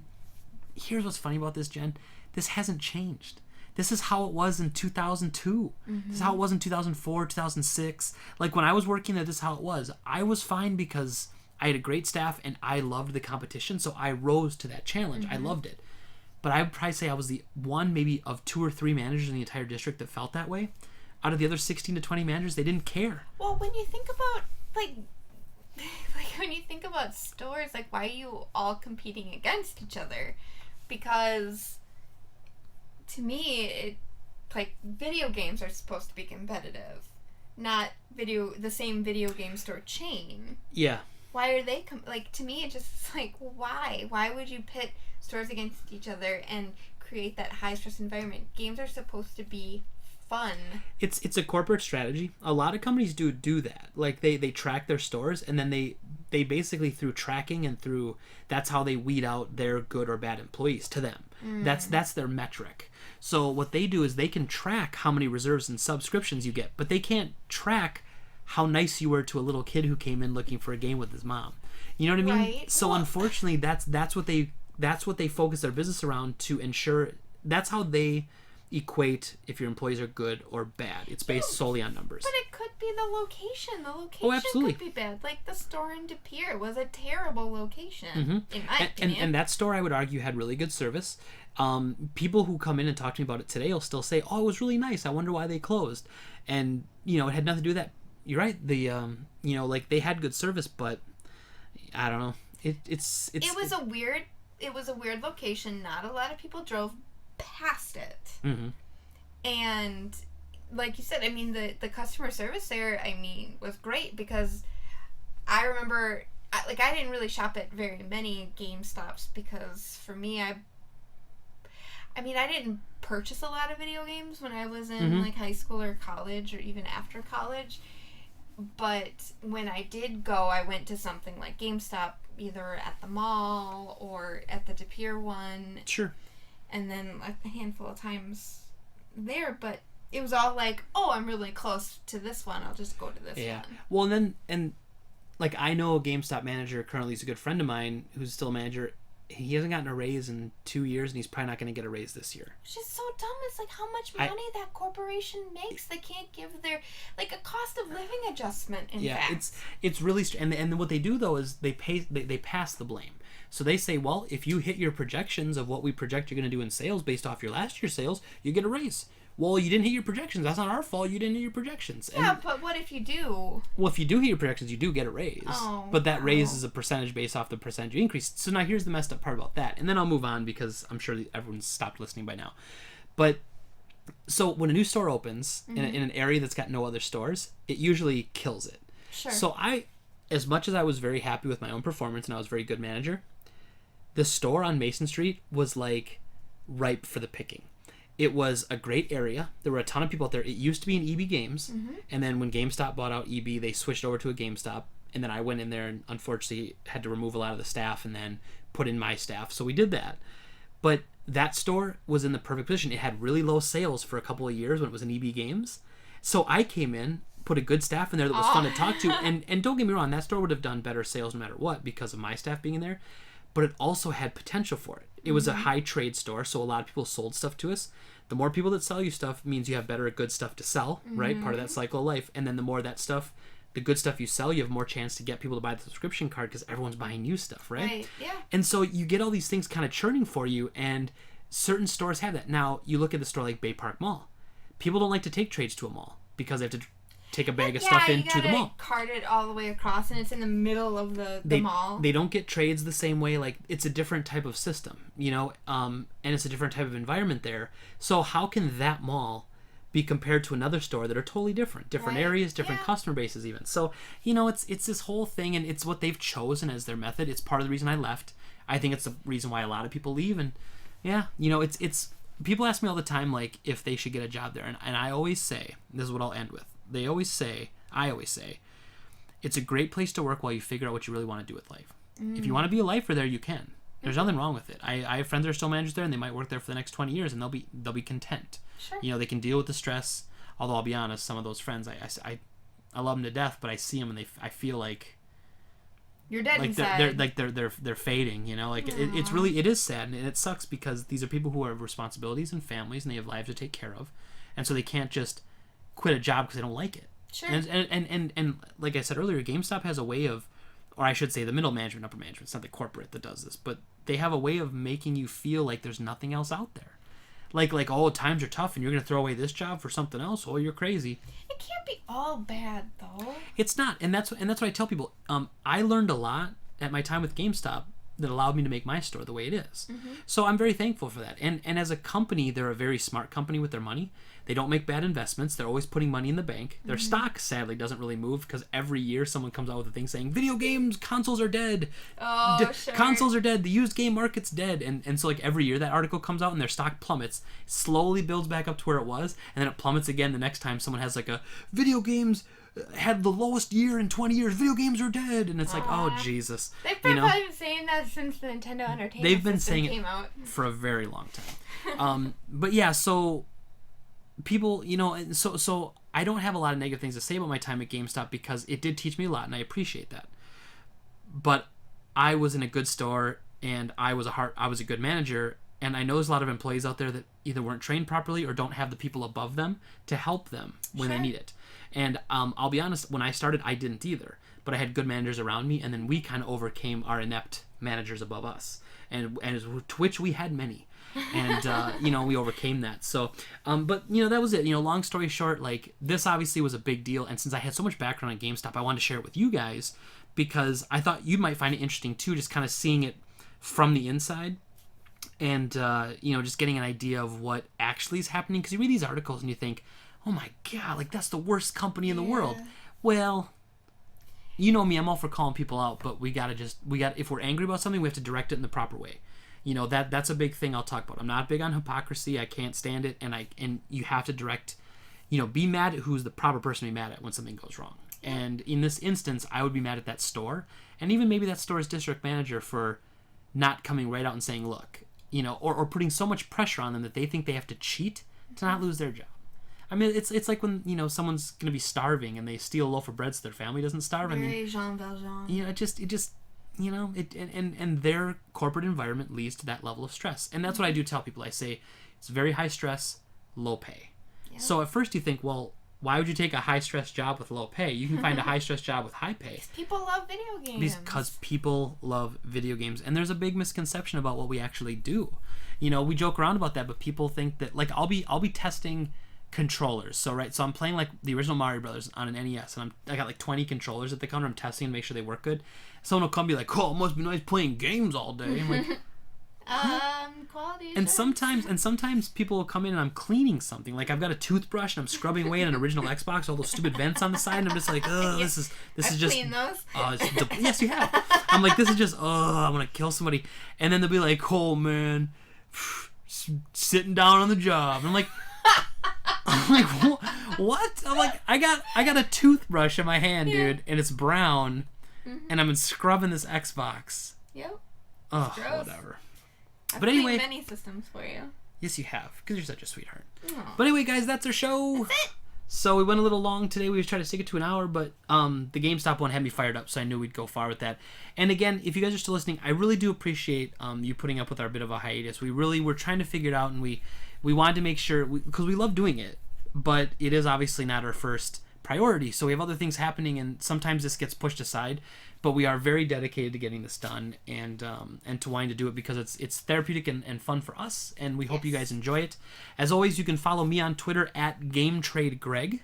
here's what's funny about this, Jen, this hasn't changed. This is how it was in 2002. This is how it was in 2004, 2006. Like, when I was working there, this is how it was. I was fine because I had a great staff and I loved the competition, so I rose to that challenge. I loved it. But I would probably say I was the one maybe of 2 or 3 managers in the entire district that felt that way. Out of the other 16 to 20 managers, they didn't care. Well, when you think about, like when you think about stores, like, why are you all competing against each other? Because... to me, like, video games are supposed to be competitive, not the same video game store chain. Yeah. Why are they to me it just like, why would you pit stores against each other and create that high stress environment? Games are supposed to be fun. It's a corporate strategy. A lot of companies do that. Like, they track their stores, and then they basically, through tracking and through, that's how they weed out their good or bad employees to them. That's their metric. So what they do is they can track how many reserves and subscriptions you get, but they can't track how nice you were to a little kid who came in looking for a game with his mom. You know what I mean? Right. So unfortunately, that's what they focus their business around to ensure. That's how they equate if your employees are good or bad. It's based solely on numbers. But it could be the location. The location absolutely. could be bad. Like the store in De Pere was a terrible location, in my opinion. And that store, I would argue, had really good service. People who come in and talk to me about it today will still say, "Oh, it was really nice. I wonder why they closed." And it had nothing to do with that. You're right. The like they had good service, but I don't know. It was a weird location. Not a lot of people drove past it. Mm-hmm. And like you said, I mean, the customer service there, I mean, was great, because I remember, I didn't really shop at very many GameStops, because for me, I didn't purchase a lot of video games when I was in like high school or college or even after college. But when I did go, I went to something like GameStop, either at the mall or at the De Pere one. Sure. And then a handful of times there, but it was all like, oh, I'm really close to this one, I'll just go to this one. Well, and like, I know a GameStop manager currently is a good friend of mine who's still a manager. He hasn't gotten a raise in 2 years, and he's probably not going to get a raise this year. Which is so dumb. It's like how much money that corporation makes. They can't give their, like, a cost of living adjustment, in fact. It's really and what they do, though, is they pass the blame. So they say, well, if you hit your projections of what we project you're going to do in sales based off your last year's sales, you get a raise. Well, you didn't hit your projections. That's not our fault. You didn't hit your projections. Yeah, but what if you do? Well, if you do hit your projections, you do get a raise. But that raise is a percentage based off the percentage you increase. So now here's the messed up part about that. And then I'll move on, because I'm sure everyone's stopped listening by now. But so when a new store opens in an area that's got no other stores, it usually kills it. Sure. So as much as I was very happy with my own performance and I was a very good manager, the store on Mason Street was like ripe for the picking. It was a great area. There were a ton of people out there. It used to be an EB Games, and then when GameStop bought out EB, they switched over to a GameStop, and then I went in there and unfortunately had to remove a lot of the staff and then put in my staff, so we did that. But that store was in the perfect position. It had really low sales for a couple of years when it was an EB Games, so I came in, put a good staff in there that was fun to talk to, and don't get me wrong, that store would have done better sales no matter what because of my staff being in there, but it also had potential for it. It was a high trade store, so a lot of people sold stuff to us. The more people that sell you stuff means you have better good stuff to sell, right? Part of that cycle of life. And then the more that stuff, the good stuff you sell, you have more chance to get people to buy the subscription card because everyone's buying you stuff, right? Right, yeah. And so you get all these things kind of churning for you, and certain stores have that. Now, you look at the store like Bay Park Mall. People don't like to take trades to a mall because they have to take a bag of stuff into the mall. You cart it all the way across, and it's in the middle of the mall. They don't get trades the same way. Like, it's a different type of system, and it's a different type of environment there. So how can that mall be compared to another store that are totally different areas, different customer bases even? So, it's this whole thing, and it's what they've chosen as their method. It's part of the reason I left. I think it's the reason why a lot of people leave, and it's people ask me all the time, like, if they should get a job there, and I always say, this is what I'll end with. I always say, it's a great place to work while you figure out what you really want to do with life. If you want to be a lifer there, you can. There's nothing wrong with it. I have friends that are still managers there, and they might work there for the next 20 years, and they'll be content. Sure. They can deal with the stress. Although I'll be honest, some of those friends, I love them to death, but I see them and I feel like you're dead like inside. they're fading. It's really, it is sad, and it sucks because these are people who have responsibilities and families, and they have lives to take care of, and so they can't just quit a job because they don't like it. Sure. And like I said earlier, GameStop has a way of, or I should say the middle management, upper management, it's not the corporate that does this, but they have a way of making you feel like there's nothing else out there. Like, oh, times are tough and you're going to throw away this job for something else. Oh, you're crazy. It can't be all bad, though. It's not. And that's what I tell people. I learned a lot at my time with GameStop that allowed me to make my store the way it is. So I'm very thankful for that. And as a company, they're a very smart company with their money. They don't make bad investments. They're always putting money in the bank. Their stock, sadly, doesn't really move because every year someone comes out with a thing saying, video games, consoles are dead. Oh, sure. Consoles are dead. The used game market's dead. And so, like, every year that article comes out and their stock plummets, slowly builds back up to where it was, and then it plummets again the next time someone has, like, a video games had the lowest year in 20 years. Video games are dead. And it's like, oh, Jesus. They've probably been saying that since the Nintendo Entertainment They've been System saying came it out. for a very long time. But yeah, so people, so I don't have a lot of negative things to say about my time at GameStop because it did teach me a lot, and I appreciate that. But I was in a good store, and I was a good manager, and I know there's a lot of employees out there that either weren't trained properly or don't have the people above them to help them when they need it. And I'll be honest, when I started, I didn't either. But I had good managers around me, and then we kind of overcame our inept managers above us. And to which we had many. And, we overcame that. So, but, that was it. Long story short, like, this obviously was a big deal. And since I had so much background on GameStop, I wanted to share it with you guys because I thought you might find it interesting, too, just kind of seeing it from the inside. And, just getting an idea of what actually is happening. Because you read these articles and you think, oh my God, like, that's the worst company in the world. Well, you know me, I'm all for calling people out, but if we're angry about something, we have to direct it in the proper way. That's a big thing I'll talk about. I'm not big on hypocrisy. I can't stand it. And you have to direct, be mad at who's the proper person to be mad at when something goes wrong. And in this instance, I would be mad at that store. And even maybe that store's district manager for not coming right out and saying, look, or putting so much pressure on them that they think they have to cheat to not lose their job. I mean, it's like when, someone's going to be starving and they steal a loaf of bread so their family doesn't starve. Very Jean Valjean. It just and their corporate environment leads to that level of stress. And that's what I do tell people. I say it's very high stress, low pay. Yeah. So at first you think, well, why would you take a high stress job with low pay? You can find a high stress job with high pay. People love video games. Because people love video games. And there's a big misconception about what we actually do. We joke around about that, but people think that, like, I'll be testing controllers. So I'm playing like the original Mario Brothers on an NES, and I got like 20 controllers at the counter. I'm testing and make sure they work good. Someone will come and be like, "Oh, it must be nice playing games all day." I'm like, quality. And sometimes people will come in and I'm cleaning something. Like I've got a toothbrush and I'm scrubbing away an original Xbox, all those stupid vents on the side, and I'm just like, oh, this is just. Cleaned those. Yes, you have. I'm like, this is just. Oh, I'm gonna kill somebody, and then they'll be like, oh man, sitting down on the job. And I'm like. What? I'm like, I got a toothbrush in my hand, dude, and it's brown, and I'm scrubbing this Xbox. Yep. Oh, whatever. But anyway, many systems for you. Yes, you have, because you're such a sweetheart. Aww. But anyway, guys, that's our show. That's it. So we went a little long today. We tried to stick it to an hour, but the GameStop one had me fired up, so I knew we'd go far with that. And again, if you guys are still listening, I really do appreciate you putting up with our bit of a hiatus. We really were trying to figure it out, and we wanted to make sure, because we love doing it, but it is obviously not our first priority. So we have other things happening, and sometimes this gets pushed aside. But we are very dedicated to getting this done and to wanting to do it because it's therapeutic and fun for us, and we hope you guys enjoy it. As always, you can follow me on Twitter at GameTradeGreg.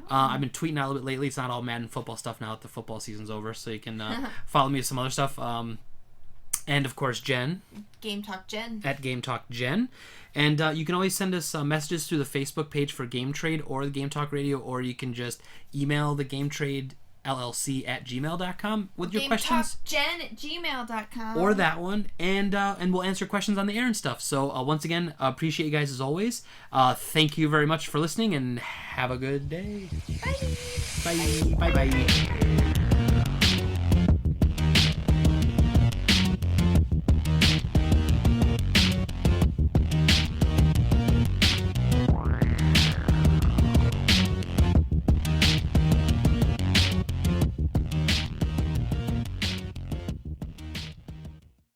I've been tweeting out a little bit lately. It's not all Madden football stuff now that the football season's over, so you can follow me with some other stuff. And of course, Jen. Game Talk Jen. At Game Talk Jen. And you can always send us messages through the Facebook page for Game Trade or the Game Talk Radio, or you can just email the Game Trade LLC at gmail.com with your questions. GameTalkGen@gmail.com. Or that one, and we'll answer questions on the air and stuff. So once again, appreciate you guys as always. Thank you very much for listening, and have a good day. Bye. Bye. Bye. Bye.